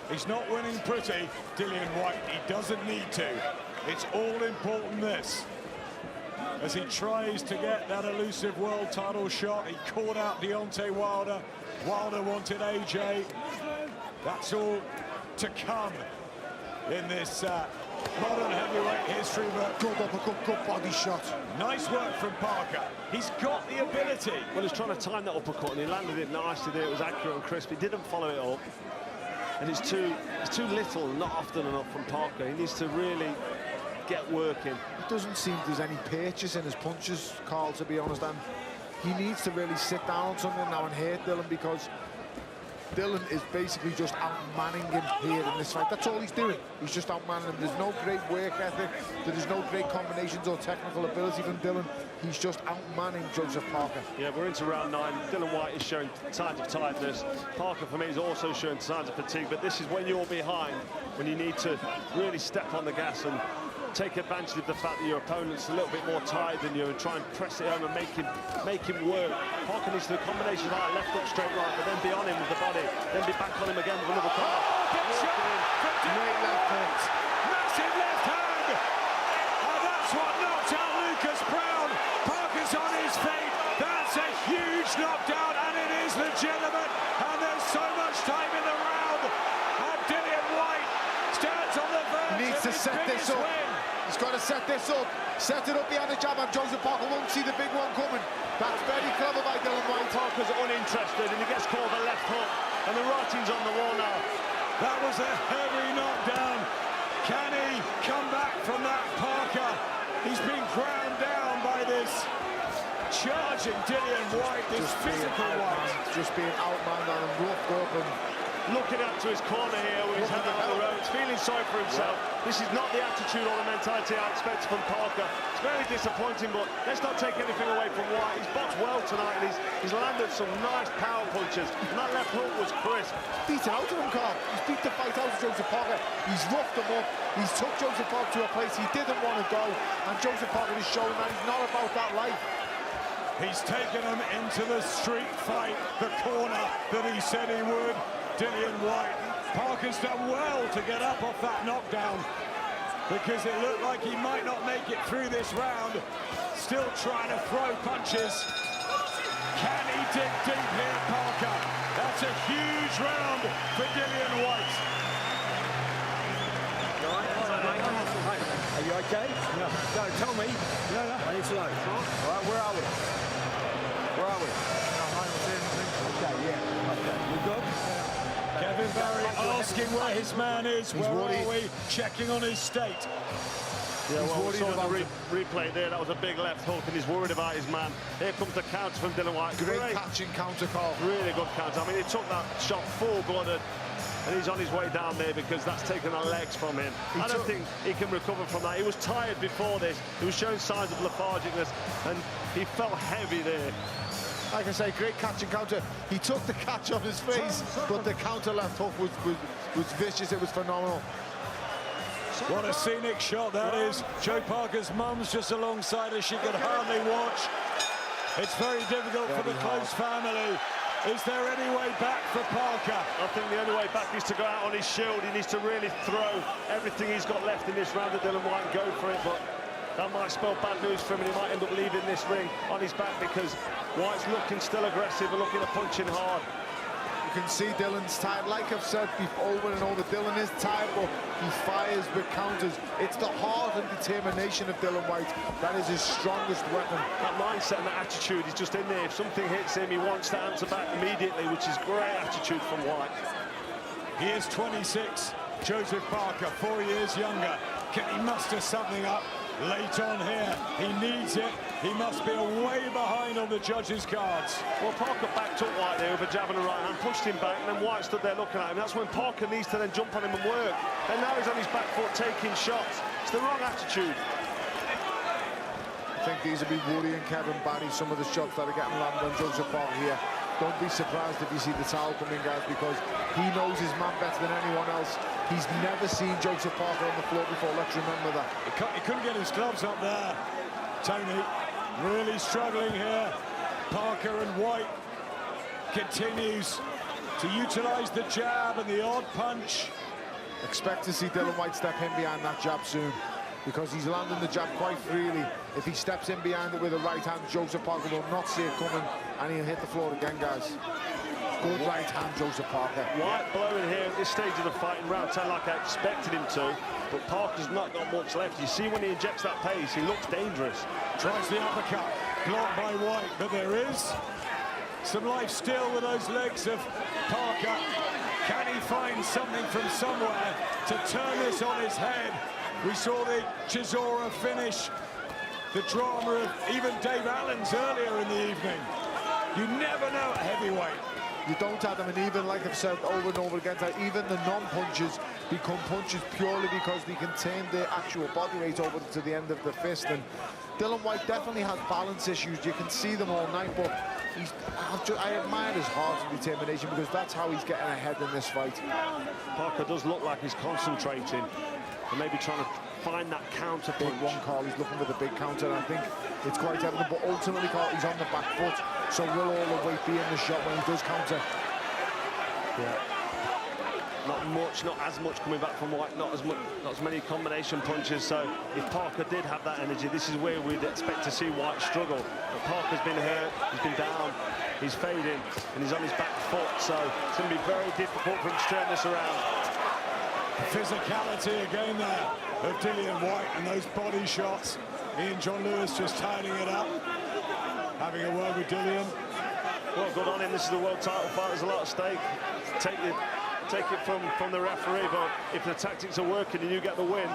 He's not winning pretty, Dillian Whyte. He doesn't need to. It's all important, this. As he tries to get that elusive world title shot, he caught out Deontay Wilder. Wilder wanted AJ. That's all to come in this modern heavyweight history, but good body shot. Nice work from Parker. He's got the ability. Well, he's trying to time that uppercut, and he landed it nicely there. It was accurate and crisp. He didn't follow it up, and it's too little, not often enough from Parker. He needs to really get working. It doesn't seem there's any pitches in his punches, Carl, to be honest, and he needs to really sit down on something now and hurt Dillian, because Dillian is basically just outmanning him here in this fight. That's all he's doing. He's just outmanning him. There's no great work ethic. There's no great combinations or technical ability from Dillian. He's just outmanning Joseph Parker. Yeah, we're into round 9. Dillian Whyte is showing signs of tiredness. Parker, for me, is also showing signs of fatigue. But this is when you're behind, when you need to really step on the gas and take advantage of the fact that your opponent's a little bit more tired than you, and try and press it home and make him work. Parker needs to do a combination of left hook, straight right, but then be on him with the body, then be back on him again with another corner. Great left hook. Massive left hand. And that's what knocked out Lucas Brown. Parker's on his feet. That's a huge knockdown, and it is legitimate. And there's so much time in the round. And Dillian Whyte stands on the verge. He needs to set this up. He's got to set this up. Set it up behind the jab, and Joseph Parker won't see the big one coming. That's very clever by Dillian Whyte. Parker's uninterested, and he gets caught with a left hook, and the writing's on the wall now. That was a heavy knockdown. Can he come back from that, Parker? He's been ground down by this charging Dillian Whyte, this physical Whyte. Just being outmanned and roughed up and looking up to his corner here with his hand on the ropes, feeling sorry for himself. This is not the attitude or the mentality I expect from Parker. It's very disappointing, but let's not take anything away from Whyte. He's boxed well tonight, and he's landed some nice power punches, and that left hook was crisp. He's beaten out of him, Carl. He's beat the fight out of Joseph Parker. He's roughed him up. He's took Joseph Parker to a place he didn't want to go, and Joseph Parker is showing that he's not about that life. He's taken him into the street fight, the corner that he said he would. Dillian Whyte. Parker's done well to get up off that knockdown, because it looked like he might not make it through this round. Still trying to throw punches. Can he dig deep here, Parker? That's a huge round for Dillian Whyte. Are you okay? No. No, tell me. No. I need to know. All right, where are we? Where are we? Okay, yeah. Okay, you good? Kevin Barry asking where his man is. Where are we? Checking on his state. Yeah, well, we saw the replay there. That was a big left hook, and he's worried about his man. Here comes the counter from Dillian Whyte. Great catching counter, Carl. Really good counter. I mean, he took that shot full-blooded, and he's on his way down there because that's taken the legs from him. I don't think he can recover from that. He was tired before this. He was showing signs of lethargicness, and he felt heavy there. Like I say, great catch and counter. He took the catch on his face, but the counter left hook was vicious. It was phenomenal. What a scenic shot that is. Joe Parker's mum's just alongside her. She could hardly watch. It's very difficult for the close family. Is there any way back for Parker? I think the only way back is to go out on his shield. He needs to really throw everything he's got left in this round at Dillian Whyte and go for it, but that might spell bad news for him, and he might end up leaving this ring on his back because Whyte's looking still aggressive and looking at punching hard. You can see Dillian's tired. Like I've said over and over, Dillian is tired, but he fires with counters. It's the heart and determination of Dillian Whyte that is his strongest weapon. That mindset and that attitude is just in there. If something hits him, he wants to answer back immediately, which is great attitude from Whyte. He is 26. Joseph Parker, 4 years younger. Can he muster something up late on here? He needs it. He must be way behind on the judges' cards. Well, Parker backed up Whyte there with a jab and a right hand, pushed him back, and then Whyte stood there looking at him. That's when Parker needs to then jump on him and work. And now he's on his back foot taking shots. It's the wrong attitude. I think these will be worrying Kevin Barry, some of the shots that are getting landed on Joseph Parker here. Don't be surprised if you see the towel coming, guys, because he knows his man better than anyone else. He's never seen Joseph Parker on the floor before. Let's remember that. He couldn't get his gloves up there. Tony really struggling here. Parker and Whyte continues to utilize the jab and the odd punch. Expect to see Dillian Whyte step in behind that jab soon, because he's landing the jab quite freely. If he steps in behind it with a right hand, Joseph Parker will not see it coming, and he'll hit the floor again, guys. Good right hand, Joseph Parker. Whyte blowing here at this stage of the fight in round 10 like I expected him to, but Parker's not got much left. You see when he injects that pace, he looks dangerous. Tries the uppercut, blocked by Whyte, but there is some life still with those legs of Parker. Can he find something from somewhere to turn this on his head? We saw the Chisora finish, the drama of even Dave Allen's earlier in the evening. You never know at heavyweight. You don't have them, and even like I've said over and over again, that even the non-punches become punches purely because they can turn their actual body weight over to the end of the fist. And Dillian Whyte definitely has balance issues. You can see them all night, but I admire his heart and determination, because that's how he's getting ahead in this fight. Parker does look like he's concentrating and maybe trying to find that counter punch. Big one, Carl. He's looking for the big counter, and I think it's quite evident. But ultimately, Carl, he's on the back foot, so will all the weight be in the shot when he does counter? Yeah. Not as much coming back from Whyte, not as many combination punches. So if Parker did have that energy, this is where we'd expect to see Whyte struggle. But Parker's been hurt, he's been down, he's fading, and he's on his back foot. So it's going to be very difficult for him to turn this around. Physicality again there. of Dillian Whyte and those body shots. Ian John Lewis just tidying it up, having a word with Dillian. Well, good on him. This is the world title fight. There's a lot at stake. Take it from the referee, but if the tactics are working and you get the win.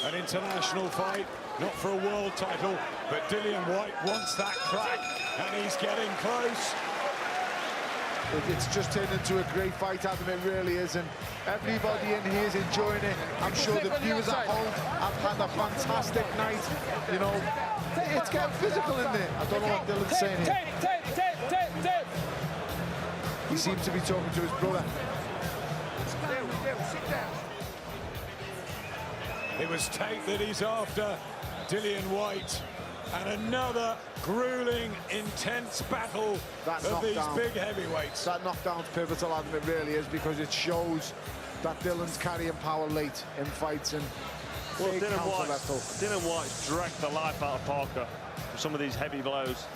An international fight, not for a world title, but Dillian Whyte wants that crack, and he's getting close. It's just turned into a great fight, Adam, it really is, and everybody in here is enjoying it. I'm sure the viewers at home have had a fantastic night. You know, it's getting physical in there. I don't know what Dillian's saying here. He seems to be talking to his brother. Sit down. It was Tate that he's after, Dillian Whyte, and another grueling, intense battle of these big heavyweights. That knockdown's pivotal, Adam, it really is, because it shows that Dillian's carrying power late in fights and well, Dillian Whyte's dragged the life out of Parker with some of these heavy blows.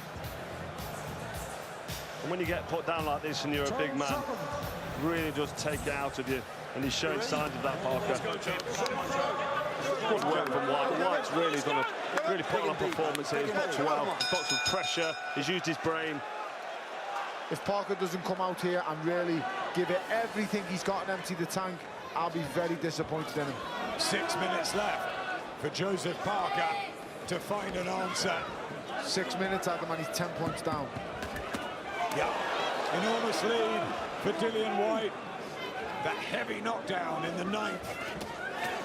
And when you get put down like this and you're a big man, it really does take it out of you. And he's showing signs of that, Parker. Good work from Whyte. Whyte's really put on a performance here. He's boxed well, he's boxed with pressure, he's used his brain. If Parker doesn't come out here and really give it everything he's got and empty the tank, I'll be very disappointed in him. 6 minutes left for Joseph Parker to find an answer. 6 minutes, Adam, and he's 10 points down. Yeah, enormous lead for Dillian Whyte. That heavy knockdown in the 9th.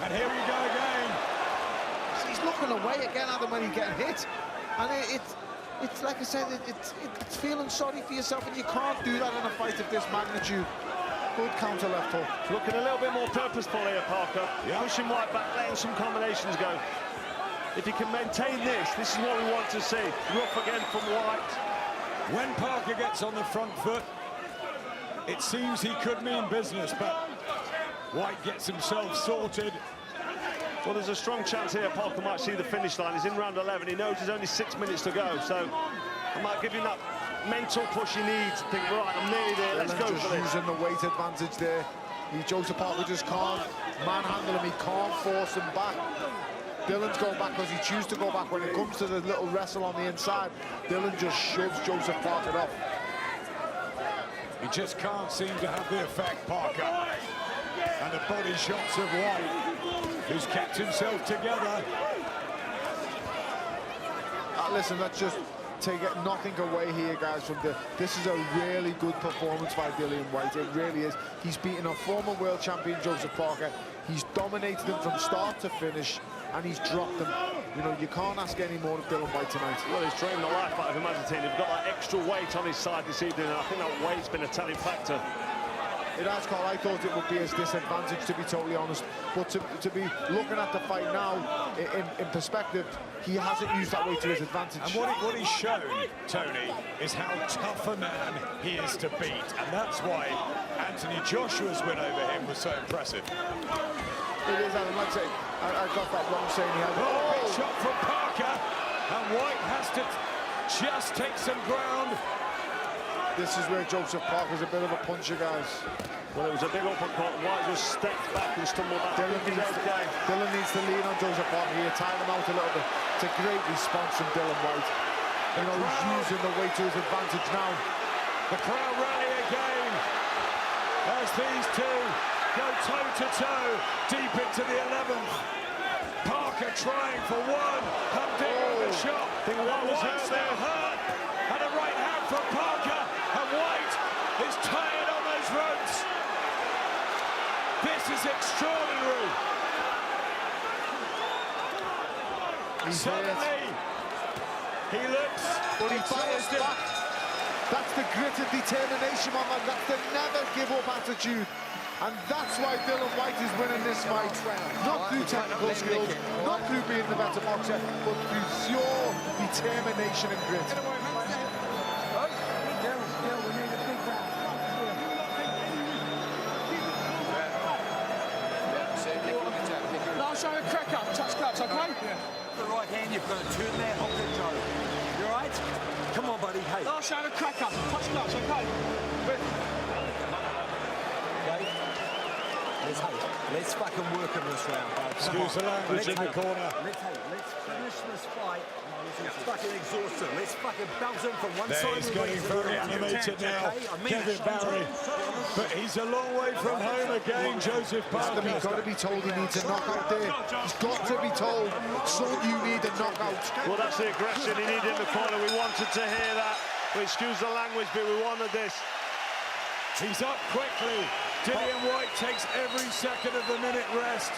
And here we go again. He's looking away again, Adam, when he's getting hit. And it's like I said, it's feeling sorry for yourself, and you can't do that in a fight of this magnitude. Good counter left hook. Looking a little bit more purposeful here, Parker. Yeah. Pushing Whyte back, letting some combinations go. If he can maintain this is what we want to see. Rough again from Whyte. When Parker gets on the front foot, it seems he could mean business, but Whyte gets himself sorted. Well, there's a strong chance here Parker might see the finish line. He's in round 11. He knows there's only 6 minutes to go, so I might give him that mental push he needs. Think, right, I'm nearly there. Let's go for this. Using the weight advantage there. Joseph Parker just can't manhandle him. He can't force him back. Dillian's going back because he chooses to go back. When it comes to the little wrestle on the inside, Dillian just shoves Joseph Parker off. He just can't seem to have the effect, Parker. And the body shots of Whyte, who's kept himself together. Listen, let's just take nothing away here, guys, from this is a really good performance by Dillian Whyte. It really is. He's beaten a former world champion, Joseph Parker. He's dominated him from start to finish, and he's dropped him. You know, you can't ask any more of Dillian Whyte tonight. Well, he's training the life out of him as a team. They've got that extra weight on his side this evening, and I think that weight's been a telling factor. It has, Carl. I thought it would be his disadvantage, to be totally honest. But to be looking at the fight now, in perspective, he hasn't used that weight to his advantage. And what he's shown, Tony, is how tough a man he is to beat. And that's why Anthony Joshua's win over him was so impressive. It is, Adam. Like I say, I got that wrong saying he had a big shot from Parker, and Whyte has to just take some ground. This is where Joseph Parker's a bit of a puncher, guys. Well, it was a big uppercut. Whyte just stepped back and stumbled back. Dillian needs to lean on Joseph Parker here, time him out a little bit. It's a great response from Dillian Whyte. You know, he's using the weight to his advantage now. The crowd rally again as these two go toe-to-toe deep into the 11th. Parker trying for one. Hunting with the shot. Whyte's there hurt. And a right hand from Parker. And Whyte is tired on those ropes. This is extraordinary. Suddenly, he looks but he fires back. That's the grit and determination, my man. That's the never give up attitude. And that's why Dillian Whyte is winning this fight. Not through technical skills, not through being the better boxer, but through pure determination and grit. Last shot, cracker, touch gloves, okay? The right hand, you've got to turn that hook and Joe. You all right? Come on, buddy. Hey. Last shot, cracker, touch gloves, okay? Let's Let's fucking work in this round, bro. Excuse the language in the corner. Let's finish this fight. It's fucking exhausting. Let's fucking bounce in from one There side. he's getting very animated now, Kevin Barry. But he's a long way from home again, Joseph Parker. He's got to be told he needs a knockout there. He's got to be told, son, you need a knockout. Well, that's the aggression he needed in the corner. We wanted to hear that. But excuse the language, but we wanted this. He's up quickly. Dillian Whyte takes every second of the minute rest.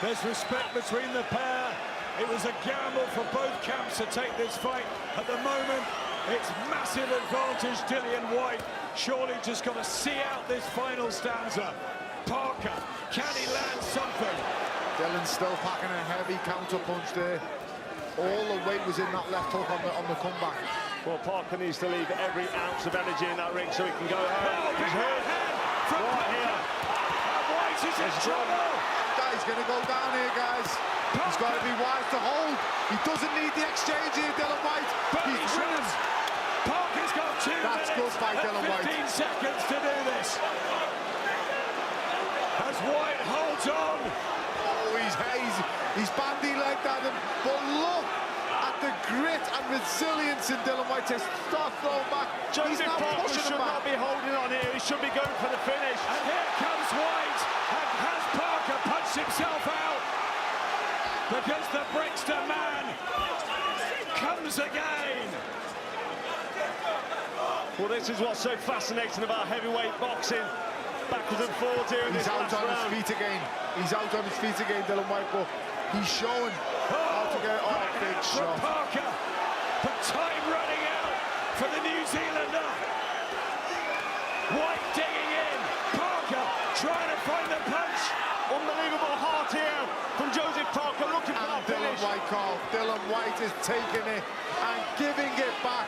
There's respect between the pair. It was a gamble for both camps to take this fight. At the moment, it's massive advantage Dillian Whyte. Surely just got to see out this final stanza. Parker, can he land something? Dillian's still packing a heavy counter punch there. All the weight was in that left hook on the comeback. Well, Parker needs to leave every ounce of energy in that ring so he can go home. He's hurt. Right here. And Whyte is in trouble. He's going to go down here, guys. He's got to be wise to hold. He doesn't need the exchange here, Dillian Whyte. He's winning. Parker's got 2 That's minutes good by Dillian Whyte. 15 seconds to do this. As Whyte holds on. Oh, he's bandy-legged at him. But look at the grit and resilience in Dillian Whyte to start throwing back. He's now Parker pushing should him back. not be holding on here. He should be going for the finish. And here comes Whyte. And has Parker punched himself out? Because the Brixton man comes again. Well, this is what's so fascinating about heavyweight boxing. Backwards and forwards here in this last round. He's out on his feet again. He's out on his feet again, Dillian Whyte, but he's showing how to get on a big shot. Parker, but time running out for the New Zealander. Whyte digging in. Parker trying to find the punch. Unbelievable heart here from Joseph Parker, looking for that Dillian finish. Whyte, Carl. Dillian Whyte is taking it and giving it back.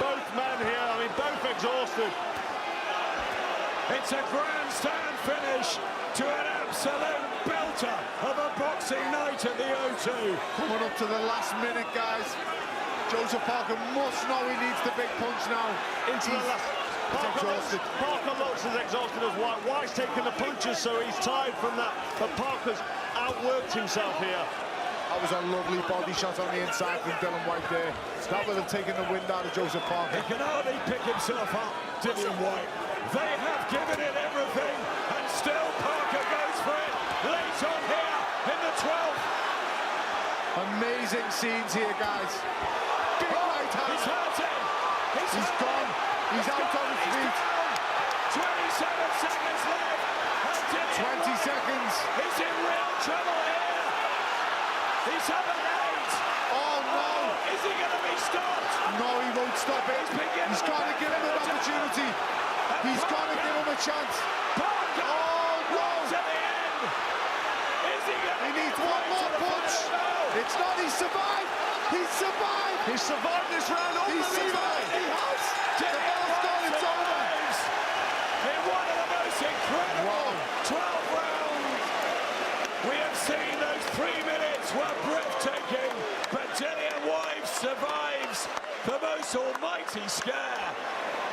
Both men here, I mean, both exhausted. It's a grandstand finish to an absolute belter of a boxing night at the O2. Coming up to the last minute, guys. Joseph Parker must know he needs the big punch now. Into the last. Parker looks as exhausted as Whyte. Whyte's taking the punches, so he's tired from that. But Parker's outworked himself here. That was a lovely body shot on the inside from Dillian Whyte there. That would have taken the wind out of Joseph Parker. He can hardly pick himself up, Dillian Whyte. They have given it everything, and still Parker goes for it late on here in the 12th. Amazing scenes here, guys. Big right hand. He's hurting. He's gone. He's out on his feet. 27 seconds left. 20 seconds. He's in real trouble here. He's up at 8. Oh, no. Is he going to be stopped? No, he won't stop it. He's got to give him an opportunity. He's got to give him a chance. Parker. Oh, no. To the end. Is he going to He needs one more punch. It's not. He survived. He survived. He survived this round. He survived. He has. The ball's gone. It's over. In one of the most incredible 12 rounds. We have seen those 3 minutes were breathtaking, but Dillian Whyte survives the most almighty scare.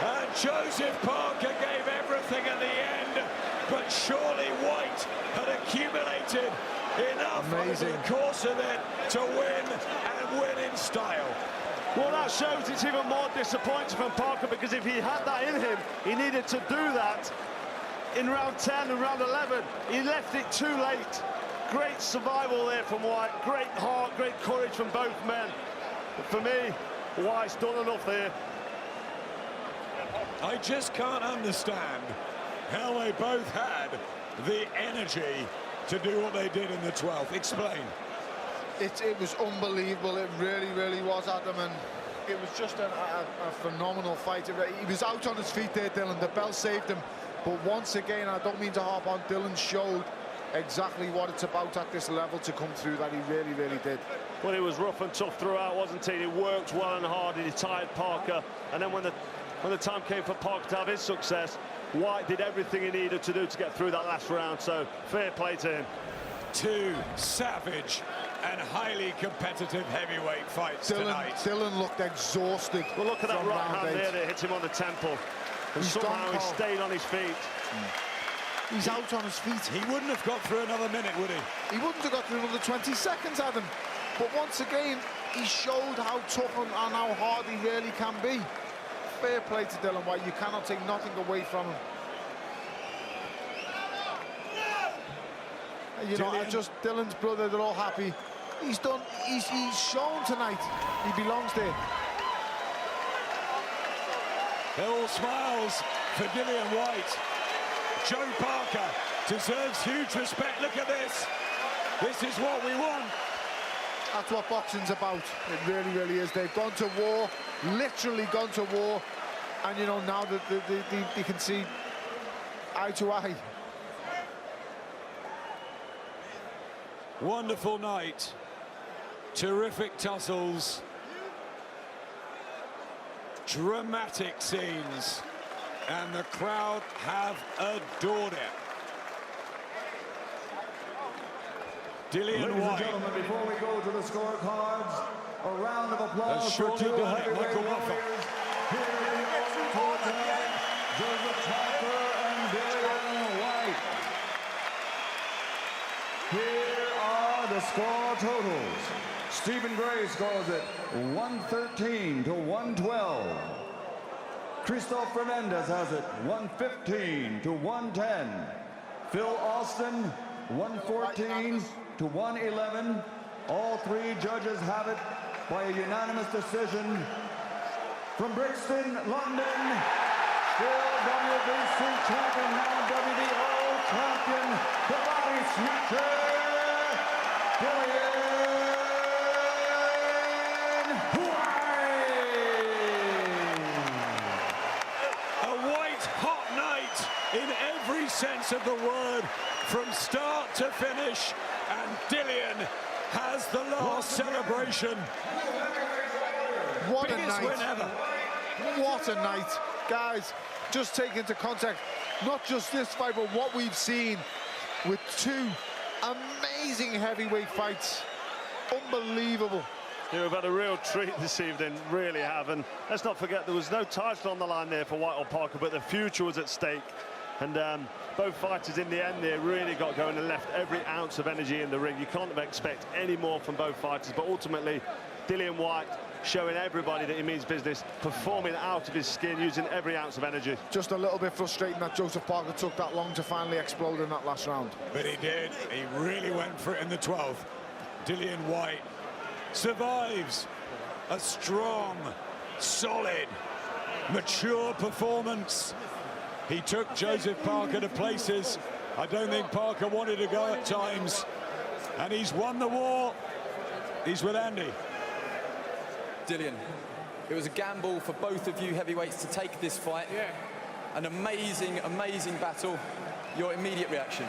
And Joseph Parker gave everything at the end, but surely Whyte had accumulated enough over the course of it to win, and win in style. Well, that shows it's even more disappointing from Parker, because if he had that in him, he needed to do that in round 10 and round 11. He left it too late. Great survival there from Whyte. Great heart, great courage from both men. But for me, Whyte's done enough there. I just can't understand how they both had the energy to do what they did in the 12th. Explain. It was unbelievable. It really, really was, Adam, and it was just a phenomenal fight. He was out on his feet there, Dillian. The bell saved him. But once again, I don't mean to harp on, Dillian showed exactly what it's about at this level to come through, that he really, really did. Well, it was rough and tough throughout, wasn't he? He worked well and hard, and he tired Parker. And then when the time came for Parker to have his success, Whyte did everything he needed to do to get through that last round. So fair play to him. 2 savage and highly competitive heavyweight fights tonight. Dillian looked exhausted. Well, look at that right hand 8. there that hit him on the temple. And somehow he stayed on his feet. He's out on his feet. He wouldn't have got through another minute, would he? He wouldn't have got through another 20 seconds, Adam. But once again, he showed how tough and how hard he really can be. Fair play to Dillian Whyte. You cannot take nothing away from him. You know, Dillian's brother, they're all happy. He's done, he's shown tonight he belongs there. They're all smiles for Dillian Whyte. Joe Parker deserves huge respect. Look at this. This is what we want. That's what boxing's about. It really, really is. They've gone to war, literally gone to war. And, you know, now that they can see eye to eye. Wonderful night. Terrific tussles. Dramatic scenes. And the crowd have adored it. Dillian Ladies and Whyte. gentlemen, before we go to the scorecards, a round of applause for surely two done it, heavyweight Michael Woffer. warriors here in the Old Court tonight, Joseph Parker and Dillian Whyte. Here are the score totals. Stephen Gray scores it 113 to 112. Christoph Fernandez has it 115 to 110. Phil Austin 114 to 111. All three judges have it by a unanimous decision. From Brixton, London, still WBC champion, now WBO champion, the body snatcher, Dillian in every sense of the word, from start to finish, and Dillian has the last celebration. What Biggest a night. win ever. What a night. Guys, just take into context, not just this fight, but what we've seen with two amazing heavyweight fights. Unbelievable. Yeah, we've had a real treat this evening, really have. And let's not forget, there was no title on the line there for Whyte or Parker, but the future was at stake. And both fighters in the end there really got going and left every ounce of energy in the ring. You can't expect any more from both fighters, but ultimately Dillian Whyte showing everybody that he means business, performing out of his skin, using every ounce of energy. Just a little bit frustrating that Joseph Parker took that long to finally explode in that last round. But he did. He really went for it in the 12th. Dillian Whyte survives a strong, solid, mature performance. He took Joseph Parker to places I don't think Parker wanted to go at times, and he's won the war. He's with Andy. Dillian, it was a gamble for both of you heavyweights to take this fight. Yeah. An amazing, amazing battle. Your immediate reaction?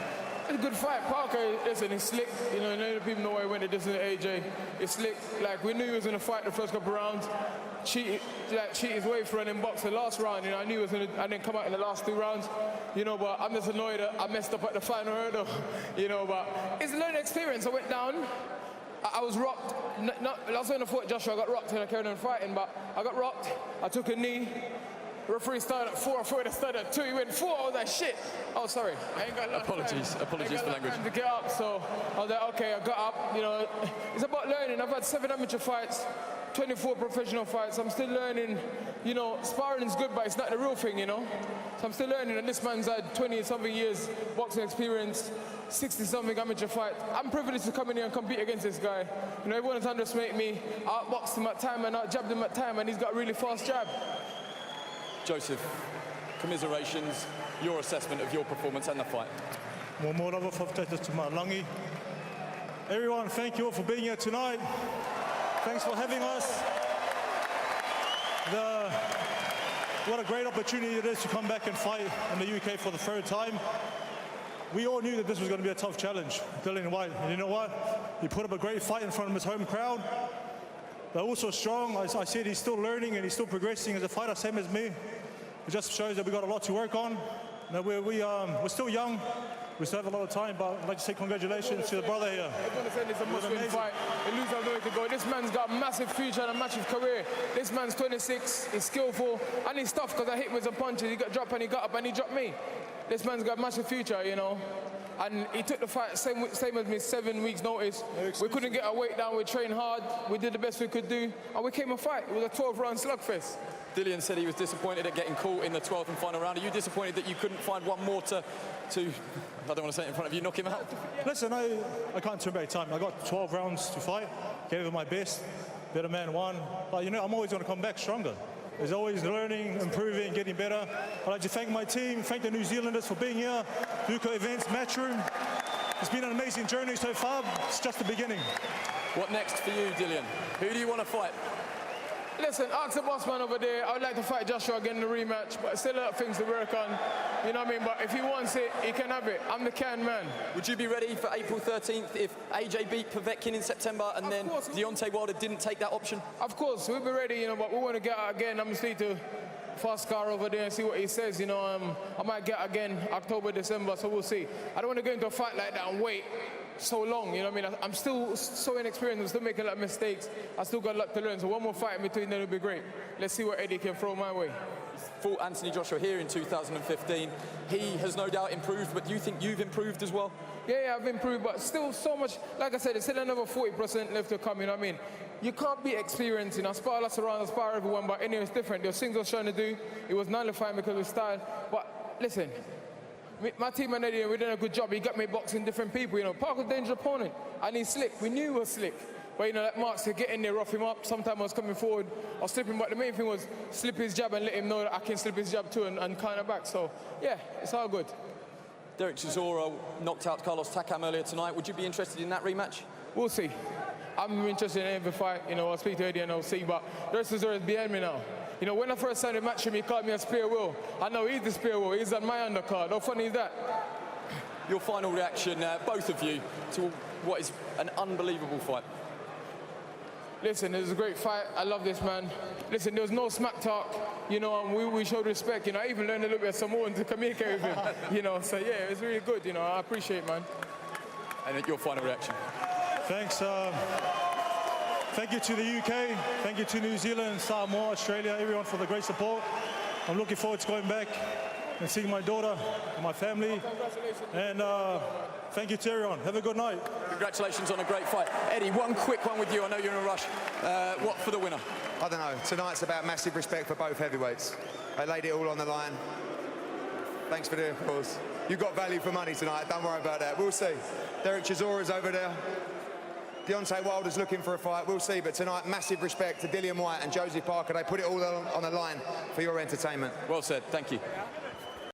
It's a good fight. Parker, listen, he's slick. You know, people know why he went to distance AJ. It's slick. Like, we knew he was going to fight the first couple of rounds. Cheat his way through and then box the last round. You know, I knew he was going to, and then come out in the last 2 rounds. You know, but I'm just annoyed that I messed up at the final hurdle. You know, but it's a learning experience. I went down. I was rocked. Last time I fought Joshua, I got rocked and I carried on fighting, but I got rocked. I took a knee. The referee started at 4, I thought it started at 2, he went 4, I was like, shit. Oh, sorry, I ain't got Apologies for language. time to get up, so I was like, okay, I got up, you know. It's about learning. I've had 7 amateur fights, 24 professional fights. I'm still learning, you know, sparring is good, but it's not the real thing, you know. So I'm still learning, and this man's had 20-something years boxing experience, 60-something amateur fight. I'm privileged to come in here and compete against this guy. You know, everyone's underestimated me. I outboxed him at time and outjabbed him at time, and he's got a really fast jab. Joseph, commiserations, your assessment of your performance and the fight. Everyone, thank you all for being here tonight. Thanks for having us. What a great opportunity it is to come back and fight in the UK for the 3rd time. We all knew that this was going to be a tough challenge, Dillian Whyte. And you know what? He put up a great fight in front of his home crowd. But also strong. I said he's still learning and he's still progressing as a fighter, same as me. It just shows that we've got a lot to work on. No, we're still young. We still have a lot of time, but I'd like to say congratulations to the brother here. I'm going to say it's a must-win fight. He loses, no way to go. This man's got a massive future and a massive career. This man's 26, he's skillful, and he's tough because I hit him with some punches. He got dropped and he got up and he dropped me. This man's got a massive future, you know. And he took the fight same as me, 7 weeks notice. We couldn't get our weight down, we trained hard, we did the best we could do, and we came and fight. It was a 12-round slugfest. Dillian said he was disappointed at getting caught in the 12th and final round. Are you disappointed that you couldn't find one more to I don't want to say it in front of you, knock him out? Listen, I can't turn back time. I got 12 rounds to fight, gave it my best, better man won. But you know, I'm always going to come back stronger. There's always learning, improving, getting better. I'd like to thank my team, thank the New Zealanders for being here, Duco Events, Matchroom. It's been an amazing journey so far. It's just the beginning. What next for you, Dillian? Who do you want to fight? Listen, ask the boss man over there. I would like to fight Joshua again in the rematch, but still a lot of things to work on. You know what I mean? But if he wants it, he can have it. I'm the can man. Would you be ready for April 13th if AJ beat Povetkin in September and then Deontay Wilder didn't take that option? Of course, we'll be ready, you know, but we want to get out again. I'm going to speak to Foscar over there and see what he says, you know. I might get again October, December, so we'll see. I don't want to go into a fight like that and wait so long, you know what I mean? I'm still so inexperienced, I'm still making a lot of mistakes. I still got a lot to learn, so one more fight in between them would be great. Let's see what Eddie can throw my way. Fought Anthony Joshua here in 2015. He has no doubt improved, but do you think you've improved as well? Yeah, I've improved, but still so much, like I said, there's still another 40% left to come, you know what I mean? You can't be experienced, you know, I spar lots around, I spar everyone, but anyway, it's different. There were things I was trying to do, it was nullifying because of style, but listen, my team and Eddie, we did a good job. He got me boxing different people, you know. Parker's a dangerous opponent, and he's slick. We knew he was slick. But, you know, like Mark said, get in there, rough him up. Sometimes I was coming forward, I was slipping, but the main thing was slip his jab and let him know that I can slip his jab too and kind of back. So, yeah, it's all good. Derek Chisora knocked out Carlos Takam earlier tonight. Would you be interested in that rematch? We'll see. I'm interested in every fight. You know, I'll speak to Eddie and I'll see, but Derek Chisora is behind me now. You know, when I first signed a match with him, he called me a spare wheel. I know he's the spare wheel. He's on my undercard. How funny is that? Your final reaction, both of you, to what is an unbelievable fight. Listen, it was a great fight. I love this man. Listen, there was no smack talk, you know, and we showed respect. You know, I even learned a little bit of Samoan to communicate with him, you know. So, yeah, it was really good, you know. I appreciate it, man. And your final reaction? Thanks. Thank you to the UK, thank you to New Zealand, Samoa, Australia, everyone for the great support. I'm looking forward to going back and seeing my daughter and my family. And thank you to everyone. Have a good night. Congratulations on a great fight. Eddie, one quick one with you. I know you're in a rush. What for the winner? I don't know. Tonight's about massive respect for both heavyweights. They laid it all on the line. Thanks for the applause. You got value for money tonight. Don't worry about that. We'll see. Derek Chisora's over there. Deontay Wilder's looking for a fight, we'll see, but tonight, massive respect to Dillian Whyte and Josie Parker. They put it all on the line for your entertainment. Well said, thank you.